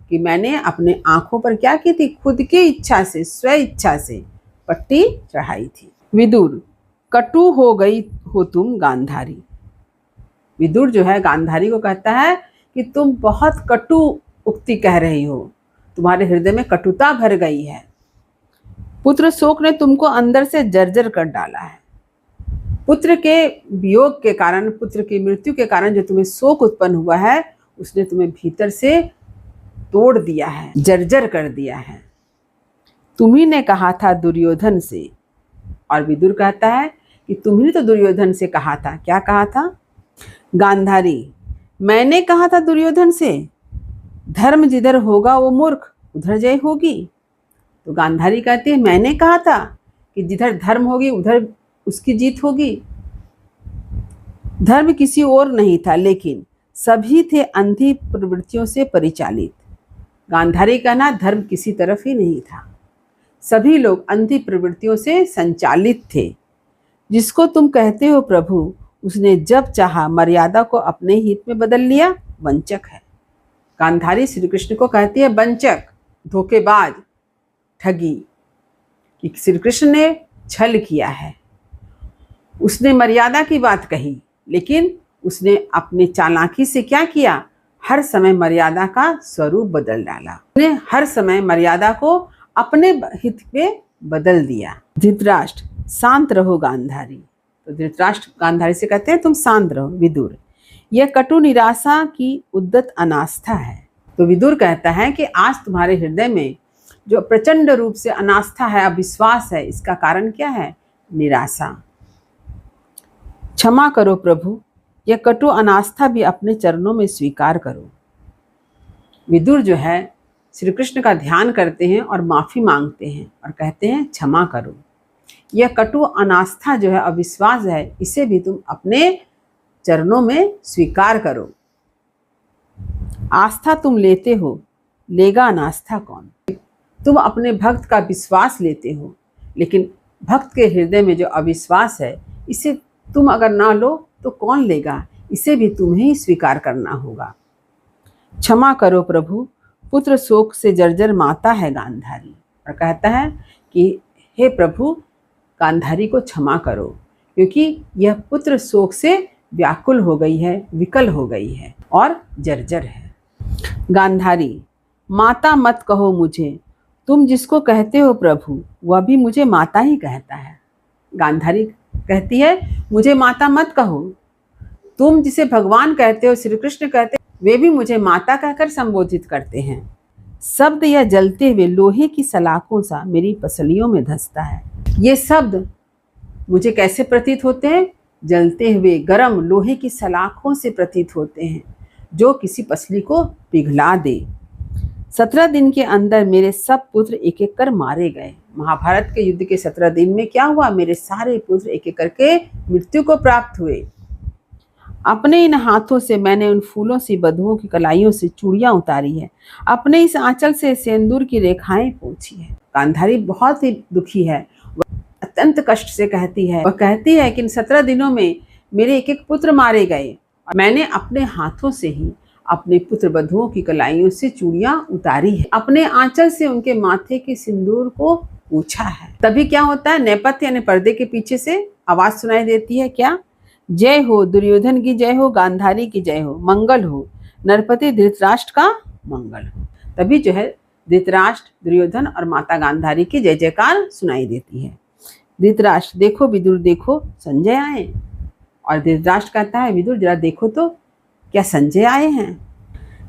कि मैंने अपने आंखों पर क्या की थी, खुद की इच्छा से, स्व इच्छा से पट्टी चढ़ाई थी। विदुर, कटु हो गई हो तुम गांधारी। विदुर जो है गांधारी को कहता है कि तुम बहुत कटु उक्ति कह रही हो, तुम्हारे हृदय में कटुता भर गई है। पुत्र शोक ने तुमको अंदर से जर्जर कर डाला है। पुत्र के वियोग के कारण, पुत्र की मृत्यु के कारण जो तुम्हें शोक उत्पन्न हुआ है, उसने तुम्हें भीतर से तोड़ दिया है, जर्जर कर दिया है। तुम्ही ने कहा था दुर्योधन से, और विदुर कहता है कि तुम्ही तो दुर्योधन से कहा था। क्या कहा था? गांधारी, मैंने कहा था दुर्योधन से, धर्म जिधर होगा वो मूर्ख उधर जय होगी। तो गांधारी कहती है मैंने कहा था कि जिधर धर्म होगी उधर उसकी जीत होगी। धर्म किसी और नहीं था, लेकिन सभी थे अंधी प्रवृत्तियों से परिचालित। गांधारी का ना धर्म किसी तरफ ही नहीं था, सभी लोग अंधी प्रवृत्तियों से संचालित थे। जिसको तुम कहते हो प्रभु, उसने जब चाहा मर्यादा को अपने हित में बदल लिया, वंचक है। गांधारी श्री कृष्ण को कहती है वंचक, धोखेबाज, ठगी, कि श्री कृष्ण ने छल किया है। उसने मर्यादा की बात कही, लेकिन उसने अपने चालाकी से क्या किया, हर समय मर्यादा का स्वरूप बदल डाला। उसने हर समय मर्यादा को अपने हित में बदल दिया। धृतराष्ट्र, शांत रहो गांधारी। तो धृतराष्ट्र गांधारी से कहते हैं तुम शांत रहो। विदुर, यह कटु निराशा की उद्दत अनास्था है। तो विदुर कहता है कि आज तुम्हारे हृदय में जो प्रचंड रूप से अनास्था है, अविश्वास है, इसका कारण क्या है? निराशा। क्षमा करो प्रभु, यह कटु अनास्था भी अपने चरणों में स्वीकार करो। विदुर जो है श्री कृष्ण का ध्यान करते हैं और माफी मांगते हैं और कहते हैं क्षमा करो। यह कटु अनास्था जो है, अविश्वास है, इसे भी तुम अपने चरणों में स्वीकार करो। आस्था तुम लेते हो, लेगा अनास्था कौन? तुम अपने भक्त का विश्वास लेते हो, लेकिन भक्त के हृदय में जो अविश्वास है, इसे तुम अगर ना लो तो कौन लेगा? इसे भी तुम्हें ही स्वीकार करना होगा। क्षमा करो प्रभु, पुत्र शोक से जर्जर माता है गांधारी। और कहता है कि हे प्रभु, गांधारी को क्षमा करो, क्योंकि यह पुत्र शोक से व्याकुल हो गई है, विकल हो गई है और जर्जर है। गांधारी, माता मत कहो मुझे, तुम जिसको कहते हो प्रभु, वह भी मुझे माता ही कहता है। गांधारी कहती है मुझे माता मत कहो, तुम जिसे भगवान कहते हो, श्री कृष्ण कहते हो, वे भी मुझे माता कहकर संबोधित करते हैं। शब्द यह जलते हुए लोहे की सलाखों सा मेरी पसलियों में धंसता है। ये शब्द मुझे कैसे प्रतीत होते हैं? जलते हुए गर्म लोहे की सलाखों से प्रतीत होते हैं, जो किसी पसली को पिघला दे। 17 दिन के अंदर मेरे सब पुत्र एक एक कर मारे गए। महाभारत के युद्ध के 17 दिन में क्या हुआ? मेरे सारे पुत्र एक एक करके मृत्यु को प्राप्त हुए। अपने इन हाथों से मैंने उन फूलों सी बधुओं की कलाइयों से चूड़ियां उतारी है, अपने इस आंचल से सिंदूर की रेखाएं पोंछी है। गांधारी बहुत ही दुखी है, वह अत्यंत कष्ट से कहती है, वह कहती है कि इन 17 दिनों में मेरे एक एक पुत्र मारे गए और मैंने अपने हाथों से ही अपने पुत्र बधुओं की कलाइयों से चूड़ियां उतारी है, अपने आंचल से उनके माथे के सिंदूर को पूछा है। तभी क्या होता है? नेपथ्य यानी पर्दे के पीछे से आवाज सुनाई देती है, क्या? जय हो दुर्योधन की जय हो, गांधारी की जय हो, मंगल हो, नरपति धृतराष्ट्र का मंगल हो। तभी जो है धृतराष्ट्र, दुर्योधन और माता गांधारी की जय जयकार सुनाई देती है। धृतराष्ट्र, देखो विदुर देखो, संजय आए। और धृतराष्ट्र कहता है, विदुर जरा देखो तो क्या संजय आए हैं?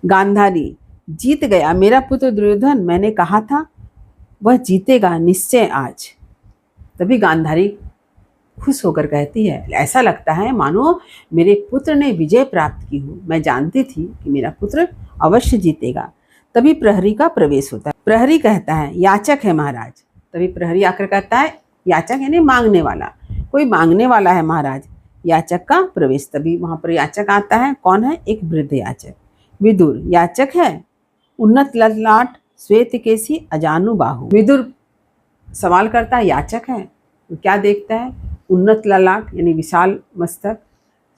गांधारी, जीत गया मेरा पुत्र दुर्योधन, मैंने कहा था वह जीतेगा निश्चय आज। तभी गांधारी खुश होकर कहती है, ऐसा लगता है मानो मेरे पुत्र ने विजय प्राप्त की हो, मैं जानती थी कि मेरा पुत्र अवश्य जीतेगा। तभी प्रहरी का प्रवेश होता है। प्रहरी कहता है, याचक है महाराज। तभी प्रहरी आकर कहता है, याचक यानी मांगने वाला, कोई मांगने वाला है महाराज। याचक का प्रवेश। तभी वहां पर याचक आता है। कौन है? एक वृद्ध याचक। विदुर, याचक है? उन्नत ललाट, श्वेत केसी, अजानु बाहु। विदुर सवाल करता है, याचक है तो क्या देखता है? उन्नत ललाट यानी विशाल मस्तक,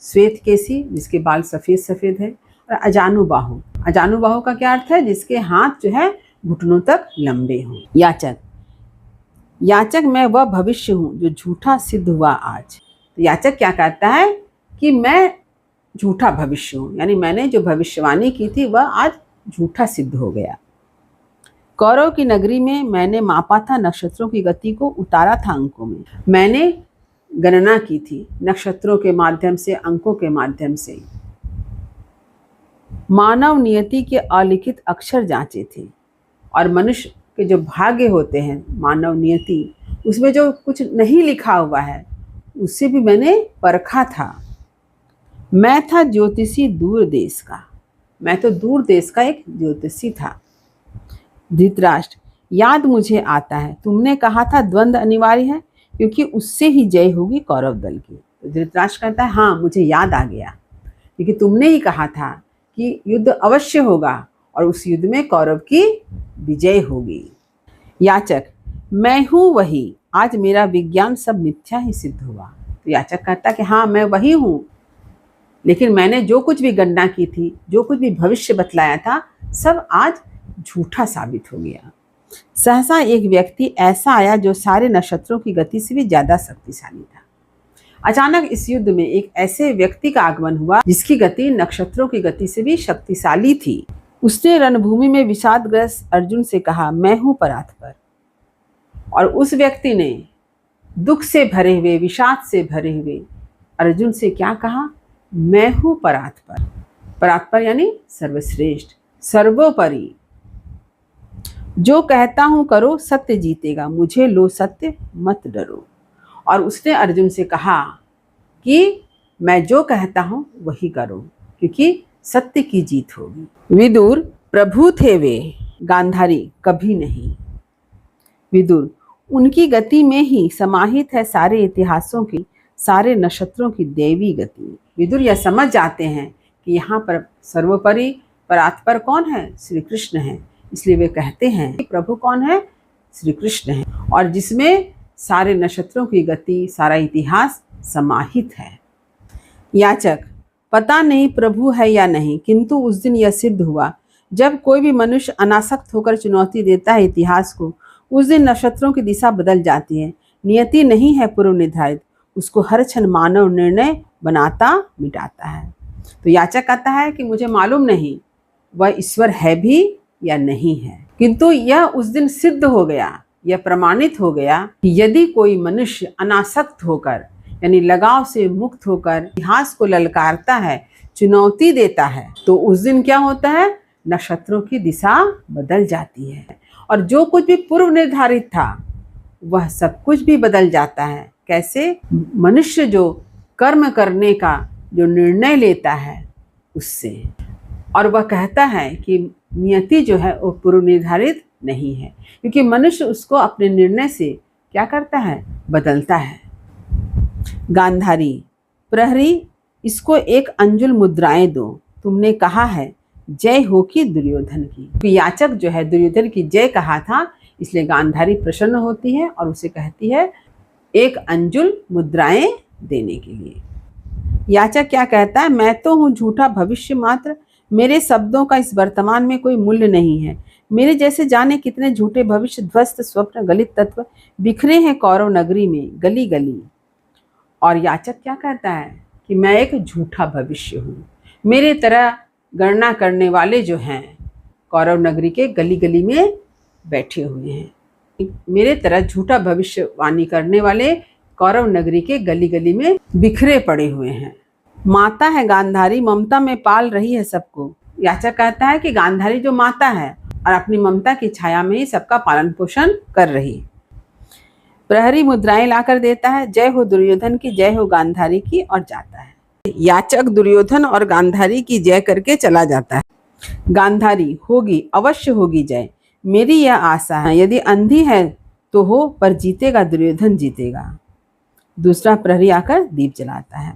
श्वेत केसी जिसके बाल सफेद सफेद है, और अजानु बाहु। अजानु बाहु का क्या अर्थ है? जिसके हाथ जो है घुटनों तक लंबे हों। याचक, याचक मैं वह भविष्य हूँ जो झूठा सिद्ध हुआ आज। तो याचक क्या कहता है कि मैं झूठा भविष्य हूँ, यानी मैंने जो भविष्यवाणी की थी वह आज झूठा सिद्ध हो गया। कौरव की नगरी में मैंने मापा था नक्षत्रों की गति को, उतारा था अंकों में। मैंने गणना की थी नक्षत्रों के माध्यम से, अंकों के माध्यम से। मानव नियति के अलिखित अक्षर जांचे थे, और मनुष्य के जो भाग्य होते हैं, मानव नियति, उसमें जो कुछ नहीं लिखा हुआ है उससे भी मैंने परखा था। मैं था ज्योतिषी दूर देश का, मैं तो दूर देश का एक ज्योतिषी था। धृतराष्ट्र, याद मुझे आता है तुमने कहा था द्वंद्व अनिवार्य है क्योंकि उससे ही जय होगी कौरव दल की। तो धृतराष्ट्र कहता है, हाँ मुझे याद आ गया, क्योंकि तुमने ही कहा था कि युद्ध अवश्य होगा और उस युद्ध में कौरव की विजय होगी। याचक, मैं हूँ वही, आज मेरा विज्ञान सब मिथ्या ही सिद्ध हुआ। तो याचक कहता कि हाँ मैं वही हूँ, लेकिन मैंने जो कुछ भी गणना की थी, जो कुछ भी भविष्य बतलाया था, सब आज झूठा साबित हो गया। सहसा एक व्यक्ति ऐसा आया जो सारे नक्षत्रों की गति से भी ज्यादा शक्तिशाली था। अचानक इस युद्ध में एक ऐसे व्यक्ति का आगमन हुआ जिसकी गति नक्षत्रों की गति से भी शक्तिशाली थी। उसने रणभूमि में विषादग्रस्त अर्जुन से कहा, मैं हूं परात्पर। और उस व्यक्ति ने दुख से भरे हुए, विषाद से भरे हुए अर्जुन से क्या कहा? मैं हूं परात्पर। परात्पर यानी सर्वश्रेष्ठ, सर्वोपरि। जो कहता हूं करो, सत्य जीतेगा, मुझे लो सत्य मत डरो। और उसने अर्जुन से कहा कि मैं जो कहता हूं वही करो, क्योंकि सत्य की जीत होगी। विदुर, प्रभु थे वे, गांधारी कभी नहीं। विदुर, उनकी गति में ही समाहित है सारे इतिहासों की, सारे नक्षत्रों की देवी गति। विदुर यह समझ जाते हैं कि यहाँ पर सर्वोपरि परात्पर कौन है? श्री कृष्ण है। इसलिए वे कहते हैं कि प्रभु कौन है? श्री कृष्ण है, और जिसमें सारे नक्षत्रों की गति, सारा इतिहास समाहित है। याचक, पता नहीं प्रभु है या नहीं, किंतु उस दिन यह सिद्ध हुआ जब कोई भी मनुष्य अनासक्त होकर चुनौती देता है इतिहास को, उस दिन नक्षत्रों की दिशा बदल जाती है। नियति नहीं है पूर्व निर्धारित, उसको हर क्षण मानव निर्णय बनाता मिटाता है। तो याचक कहता है कि मुझे मालूम नहीं वह ईश्वर है भी या नहीं है, किंतु यह उस दिन सिद्ध हो गया, यह प्रमाणित हो गया कि यदि कोई मनुष्य अनासक्त होकर यानी लगाव से मुक्त होकर इतिहास को ललकारता है, चुनौती देता है, तो उस दिन क्या होता है? नक्षत्रों की दिशा बदल जाती है, और जो कुछ भी पूर्व निर्धारित था वह सब कुछ भी बदल जाता है। कैसे मनुष्य जो कर्म करने का जो निर्णय लेता है उससे, और वह कहता है कि नियति जो है वो पूर्व निर्धारित नहीं है, क्योंकि मनुष्य उसको अपने निर्णय से क्या करता है, बदलता है। गांधारी, प्रहरी, इसको एक अंजुल मुद्राएं दो, तुमने कहा है जय हो की दुर्योधन की। याचक जो है दुर्योधन की जय कहा था, इसलिए गांधारी प्रसन्न होती है और उसे कहती है एक अंजुल मुद्राएं देने के लिए। याचक क्या कहता है, मैं तो हूँ झूठा भविष्य मात्र, मेरे शब्दों का इस वर्तमान में कोई मूल्य नहीं है। मेरे जैसे जाने कितने झूठे भविष्य, ध्वस्त स्वप्न, गलित तत्व बिखरे हैं कौरव नगरी में गली गली। और याचक क्या कहता है कि मैं एक झूठा भविष्य हूँ, मेरे तरह गणना करने वाले जो हैं कौरव नगरी के गली गली में बैठे हुए हैं, मेरे तरह झूठा भविष्यवाणी करने वाले कौरव नगरी के गली गली में बिखरे पड़े हुए हैं। माता है गांधारी, ममता में पाल रही है सबको। याचक कहता है कि गांधारी जो माता है और अपनी ममता की छाया में ही सबका पालन पोषण कर रही। प्रहरी मुद्राएं लाकर देता है, जय हो दुर्योधन की, जय हो गांधारी की, और जाता है। याचक दुर्योधन और गांधारी की जय करके चला जाता है। गांधारी, होगी, अवश्य होगी जय, मेरी यह आशा है, यदि अंधी है तो हो, पर जीतेगा दुर्योधन जीतेगा। दूसरा प्रहरी आकर दीप जलाता है,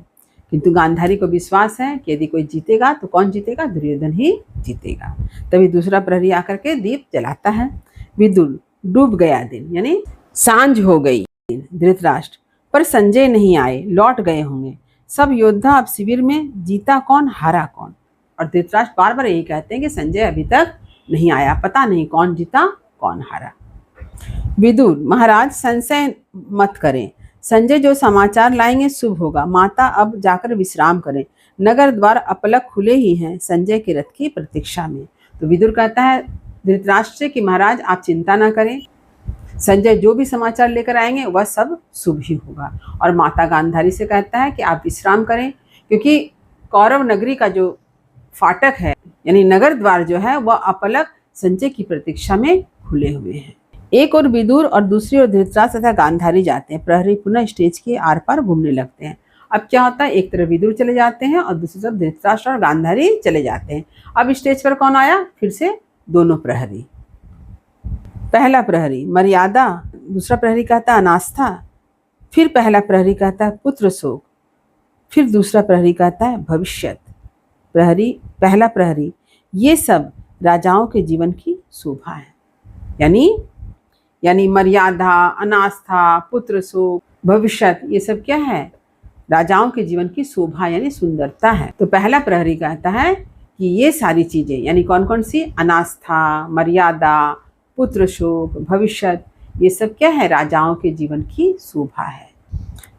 किंतु गांधारी को विश्वास है कि यदि कोई जीतेगा तो कौन जीतेगा, दुर्योधन ही जीतेगा। तभी दूसरा प्रहरी आकर के दीप जलाता है। विदुर, डूब गया दिन, यानी सांझ हो गई। धृतराष्ट्र, पर संजय नहीं आए, लौट गए होंगे। सब योद्धा अब शिविर में, जीता कौन हारा कौन। और धृतराष्ट्र बार बार यही कहते हैं कि संजय अभी तक नहीं आया, पता नहीं कौन जीता कौन हारा। विदुर, महाराज संशय मत करें, संजय जो समाचार लाएंगे शुभ होगा। माता अब जाकर विश्राम करें, नगर द्वार अपलक खुले ही हैं संजय के रथ की प्रतीक्षा में। तो विदुर कहता है धृतराष्ट्र से कि महाराज आप चिंता ना करें, संजय जो भी समाचार लेकर आएंगे वह सब शुभ ही होगा। और माता गांधारी से कहता है कि आप विश्राम करें, क्योंकि कौरव नगरी का जो फाटक है यानी नगर द्वार जो है वह अपलक संजय की प्रतीक्षा में खुले हुए हैं। एक और विदुर और दूसरी ओर धृतराष्ट्र तथा गांधारी जाते हैं। प्रहरी पुनः स्टेज के आर पार घूमने लगते हैं। अब क्या होता है, एक तरफ विदुर चले जाते हैं और दूसरी तरफ धृतराष्ट्र और गांधारी चले जाते हैं। अब स्टेज पर कौन आया, फिर से दोनों प्रहरी। पहला प्रहरी, मर्यादा। दूसरा प्रहरी कहता है अनास्था। फिर पहला प्रहरी कहता है पुत्र शोक। फिर दूसरा प्रहरी कहता है भविष्यत। पहला प्रहरी, ये सब राजाओं के जीवन की शोभा है। यानी मर्यादा, अनास्था, पुत्र शोक, भविष्यत, ये सब क्या है, राजाओं के जीवन की शोभा यानी सुंदरता है। तो पहला प्रहरी कहता है कि ये सारी चीजें यानी कौन कौन सी, अनास्था, मर्यादा, पुत्र शोक, भविष्यत, ये सब क्या है, राजाओं के जीवन की शोभा है।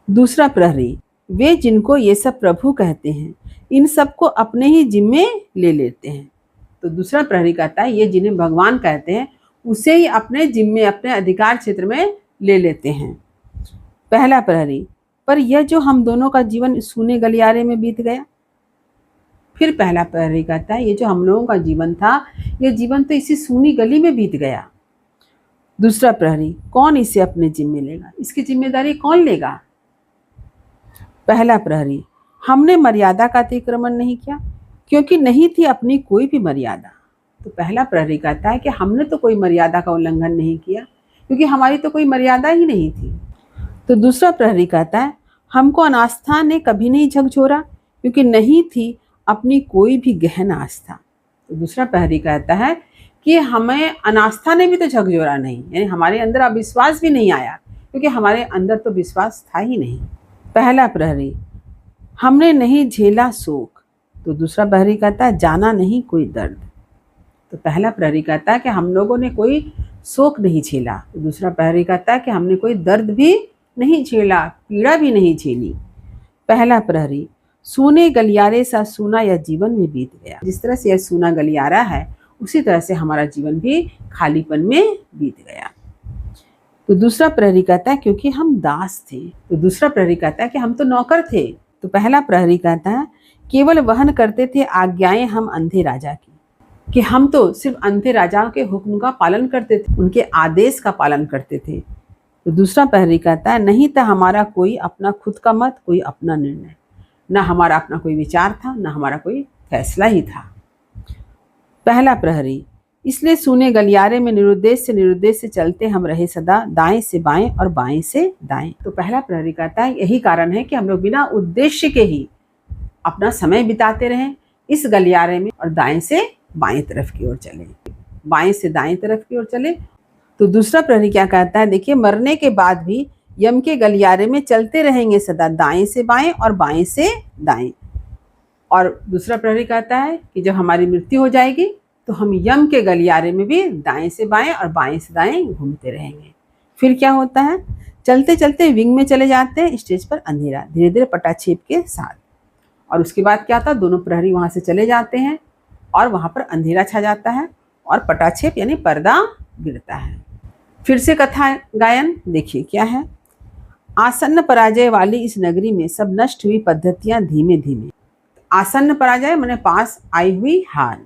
दूसरा प्रहरी, वे जिनको ये सब प्रभु कहते हैं इन सबको अपने ही जिम्मे ले लेते हैं। तो दूसरा प्रहरी कहता है ये जिन्हें भगवान कहते हैं उसे ही अपने जिम्मे, अपने अधिकार क्षेत्र में ले लेते हैं। पहला प्रहरी, पर यह जो हम दोनों का जीवन सूने गलियारे में बीत गया। फिर पहला प्रहरी कहता है ये जो हम लोगों का जीवन था, यह जीवन तो इसी सूनी गली में बीत गया। दूसरा प्रहरी, कौन इसे अपने जिम्मे लेगा, इसकी जिम्मेदारी कौन लेगा। पहला प्रहरी, हमने मर्यादा का अतिक्रमण नहीं किया, क्योंकि नहीं थी अपनी कोई भी मर्यादा। तो पहला प्रहरी कहता है कि हमने तो कोई मर्यादा का उल्लंघन नहीं किया, क्योंकि हमारी तो कोई मर्यादा ही नहीं थी। तो दूसरा प्रहरी कहता है हमको अनास्था ने कभी नहीं झकझोरा, क्योंकि नहीं थी अपनी कोई भी गहन आस्था। तो दूसरा प्रहरी कहता है कि हमें अनास्था ने भी तो झकझोरा नहीं, यानी हमारे अंदर अविश्वास भी नहीं आया, क्योंकि हमारे अंदर तो विश्वास था ही नहीं। पहला प्रहरी, हमने नहीं झेला शोक। तो दूसरा प्रहरी कहता है जाना नहीं कोई दर्द। तो पहला प्रहरी कहता है कि हम लोगों ने कोई शोक नहीं झेला। तो दूसरा प्रहरी कहता है कि हमने कोई दर्द भी नहीं झेला, पीड़ा भी नहीं झेली। पहला प्रहरी, सूने गलियारे सा सूना यह जीवन में बीत गया। जिस तरह से यह सूना गलियारा है उसी तरह से हमारा जीवन भी खालीपन में बीत गया। तो दूसरा प्रहरी कहता है क्योंकि हम दास थे। तो दूसरा प्रहरी कहता है कि हम तो नौकर थे। तो पहला प्रहरी कहता है केवल वहन करते थे आज्ञाएं हम अंधे राजा की, कि हम तो सिर्फ अंधे राजाओं के हुक्म का पालन करते थे, उनके आदेश का पालन करते थे। तो दूसरा प्रहरी कहता है नहीं था हमारा कोई अपना खुद का मत, कोई अपना निर्णय, ना हमारा अपना कोई विचार था, ना हमारा कोई फैसला ही था। पहला प्रहरी, इसलिए सूने गलियारे में निरुद्देश्य से चलते हम रहे सदा, दाएं से बाएं और बाएं से दाएं। तो पहला प्रहरी कहता है यही कारण है कि हम लोग बिना उद्देश्य के ही अपना समय बिताते रहें इस गलियारे में, और दाएं से बाएं तरफ की ओर चले, बाएं से दाएं तरफ की ओर चले। तो दूसरा प्रहरी क्या कहता है, देखिए मरने के बाद भी यम के गलियारे में चलते रहेंगे सदा, दाएं से बाएं और बाएं से दाएं। और दूसरा प्रहरी कहता है कि जब हमारी मृत्यु हो जाएगी तो हम यम के गलियारे में भी दाएं से बाएं और बाएं से दाएं घूमते रहेंगे। फिर क्या होता है, चलते चलते विंग में चले जाते हैं, स्टेज पर अंधेरा धीरे धीरे पटाछेप के साथ। और उसके बाद क्या था, दोनों प्रहरी वहां से चले जाते हैं और वहां पर अंधेरा छा जाता है और पटाछेप यानी पर्दा गिरता है। फिर से कथा गायन देखिए क्या है। आसन्न पराजय वाली इस नगरी में सब नष्ट हुई पद्धतियां धीमे धीमे। आसन्न पराजय माने पास आई हुई हार।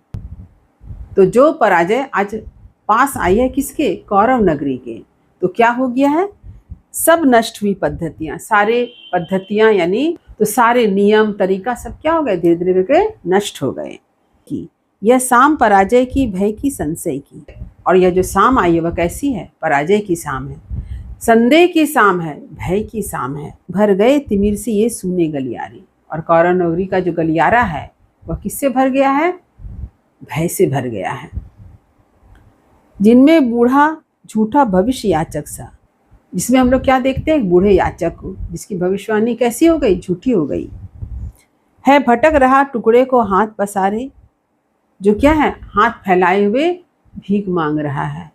तो जो पराजय आज पास आई है किसके, कौरव नगरी के, तो क्या हो गया है, सब नष्ट हुई पद्धतियां, सारे पद्धतियां यानी तो सारे नियम तरीका सब क्या हो गए, धीरे धीरे करके नष्ट हो गए। कि यह शाम पराजय की, भय की, संशय की। और यह जो शाम आई है वह कैसी है, पराजय की शाम है, संदेह की शाम है, भय की शाम है। भर गए तिमिर से ये सूने गलियारे। और कौरव नगरी का जो गलियारा है वह किससे भर गया है, भय से भर गया है। जिनमें बूढ़ा झूठा भविष्य याचक सा, जिसमें हम लोग क्या देखते हैं, एक बूढ़े याचक को जिसकी भविष्यवाणी कैसी हो गई, झूठी हो गई है। भटक रहा टुकड़े को हाथ पसारे, जो क्या है, हाथ फैलाए हुए भीख मांग रहा है,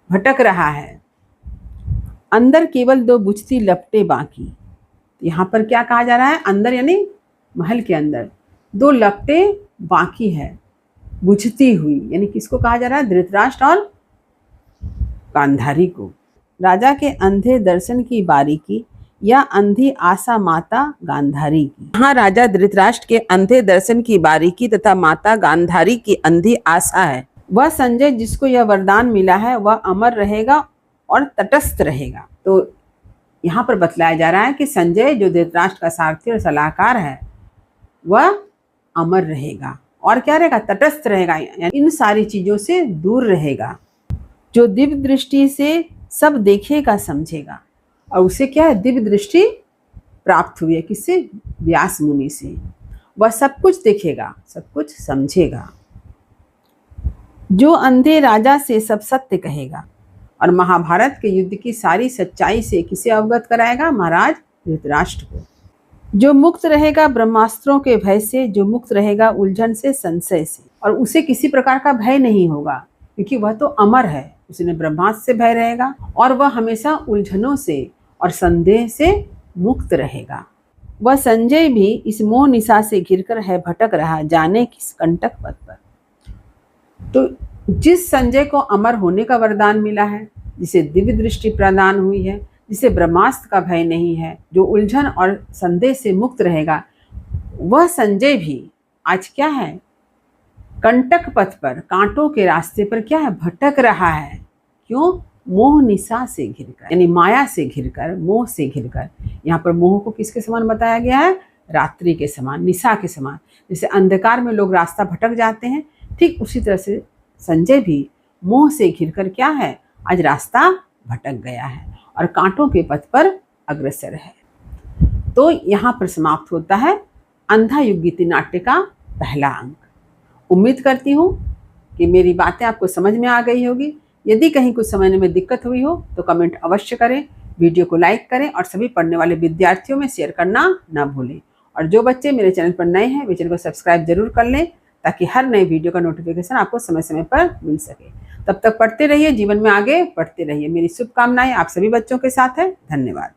भटक रहा है। अंदर केवल दो बुझती लपटें बाकी। यहाँ पर क्या कहा जा रहा है, अंदर यानी महल के अंदर दो लपटें बाकी है, बुझती हुई, यानी किसको कहा जा रहा है, धृतराष्ट्र और गांधारी को। राजा के अंधे दर्शन की बारीकी या अंधी आशा माता गांधारी की। हाँ, राजा धृतराष्ट्र के अंधे दर्शन की बारीकी तथा माता गांधारी की अंधी आशा है। वह संजय जिसको यह वरदान मिला है वह अमर रहेगा और तटस्थ रहेगा। तो यहाँ पर बतलाया जा रहा है कि संजय जो धृतराष्ट्र का सारथी और सलाहकार है वह अमर रहेगा और क्या रहेगा, तटस्थ रहेगा, यानी इन सारी चीजों से दूर रहेगा। जो दिव्य दृष्टि से सब देखेगा समझेगा। और उसे क्या है, दिव्य दृष्टि प्राप्त हुई है, किससे, व्यास मुनि से। वह सब कुछ देखेगा, सब कुछ समझेगा। जो अंधे राजा से सब सत्य कहेगा और महाभारत के युद्ध की सारी सच्चाई से किसे अवगत कराएगा, महाराज धृतराष्ट्र को। जो मुक्त रहेगा ब्रह्मास्त्रों के भय से, जो मुक्त रहेगा उलझन से, संशय से, और उसे किसी प्रकार का भय नहीं होगा क्योंकि वह तो अमर है, उसने ब्रह्मास्त्र से भय रहेगा और वह हमेशा उलझनों से और संदेह से मुक्त रहेगा। वह संजय भी इस मोह निशा से घिरकर है भटक रहा, जाने किस कंटक पथ पर। तो जिस संजय को अमर होने का वरदान मिला है, जिसे दिव्य दृष्टि प्रदान हुई है, जिसे ब्रह्मास्त्र का भय नहीं है, जो उलझन और संदेह से मुक्त रहेगा, वह संजय भी आज क्या है, कंटक पथ पर, कांटों के रास्ते पर क्या है, भटक रहा है। क्यों, मोह निशा से घिरकर, यानी माया से घिरकर, मोह से घिरकर। यहाँ पर मोह को किसके समान बताया गया है, रात्रि के समान, निशा के समान। जैसे अंधकार में लोग रास्ता भटक जाते हैं, ठीक उसी तरह से संजय भी मोह से घिरकर क्या है, आज रास्ता भटक गया है और कांटों के पथ पर अग्रसर है। तो यहाँ पर समाप्त होता है अंधा युग गीति नाट्य का पहला अंक। उम्मीद करती हूँ कि मेरी बातें आपको समझ में आ गई होगी। यदि कहीं कुछ समझने में दिक्कत हुई हो तो कमेंट अवश्य करें, वीडियो को लाइक करें और सभी पढ़ने वाले विद्यार्थियों में शेयर करना ना भूलें। और जो बच्चे मेरे चैनल पर नए हैं वे चैनल को सब्सक्राइब जरूर कर लें ताकि हर नए वीडियो का नोटिफिकेशन आपको समय समय पर मिल सके। तब तक पढ़ते रहिए, जीवन में आगे बढ़ते रहिए। मेरी शुभकामनाएं आप सभी बच्चों के साथ है। धन्यवाद।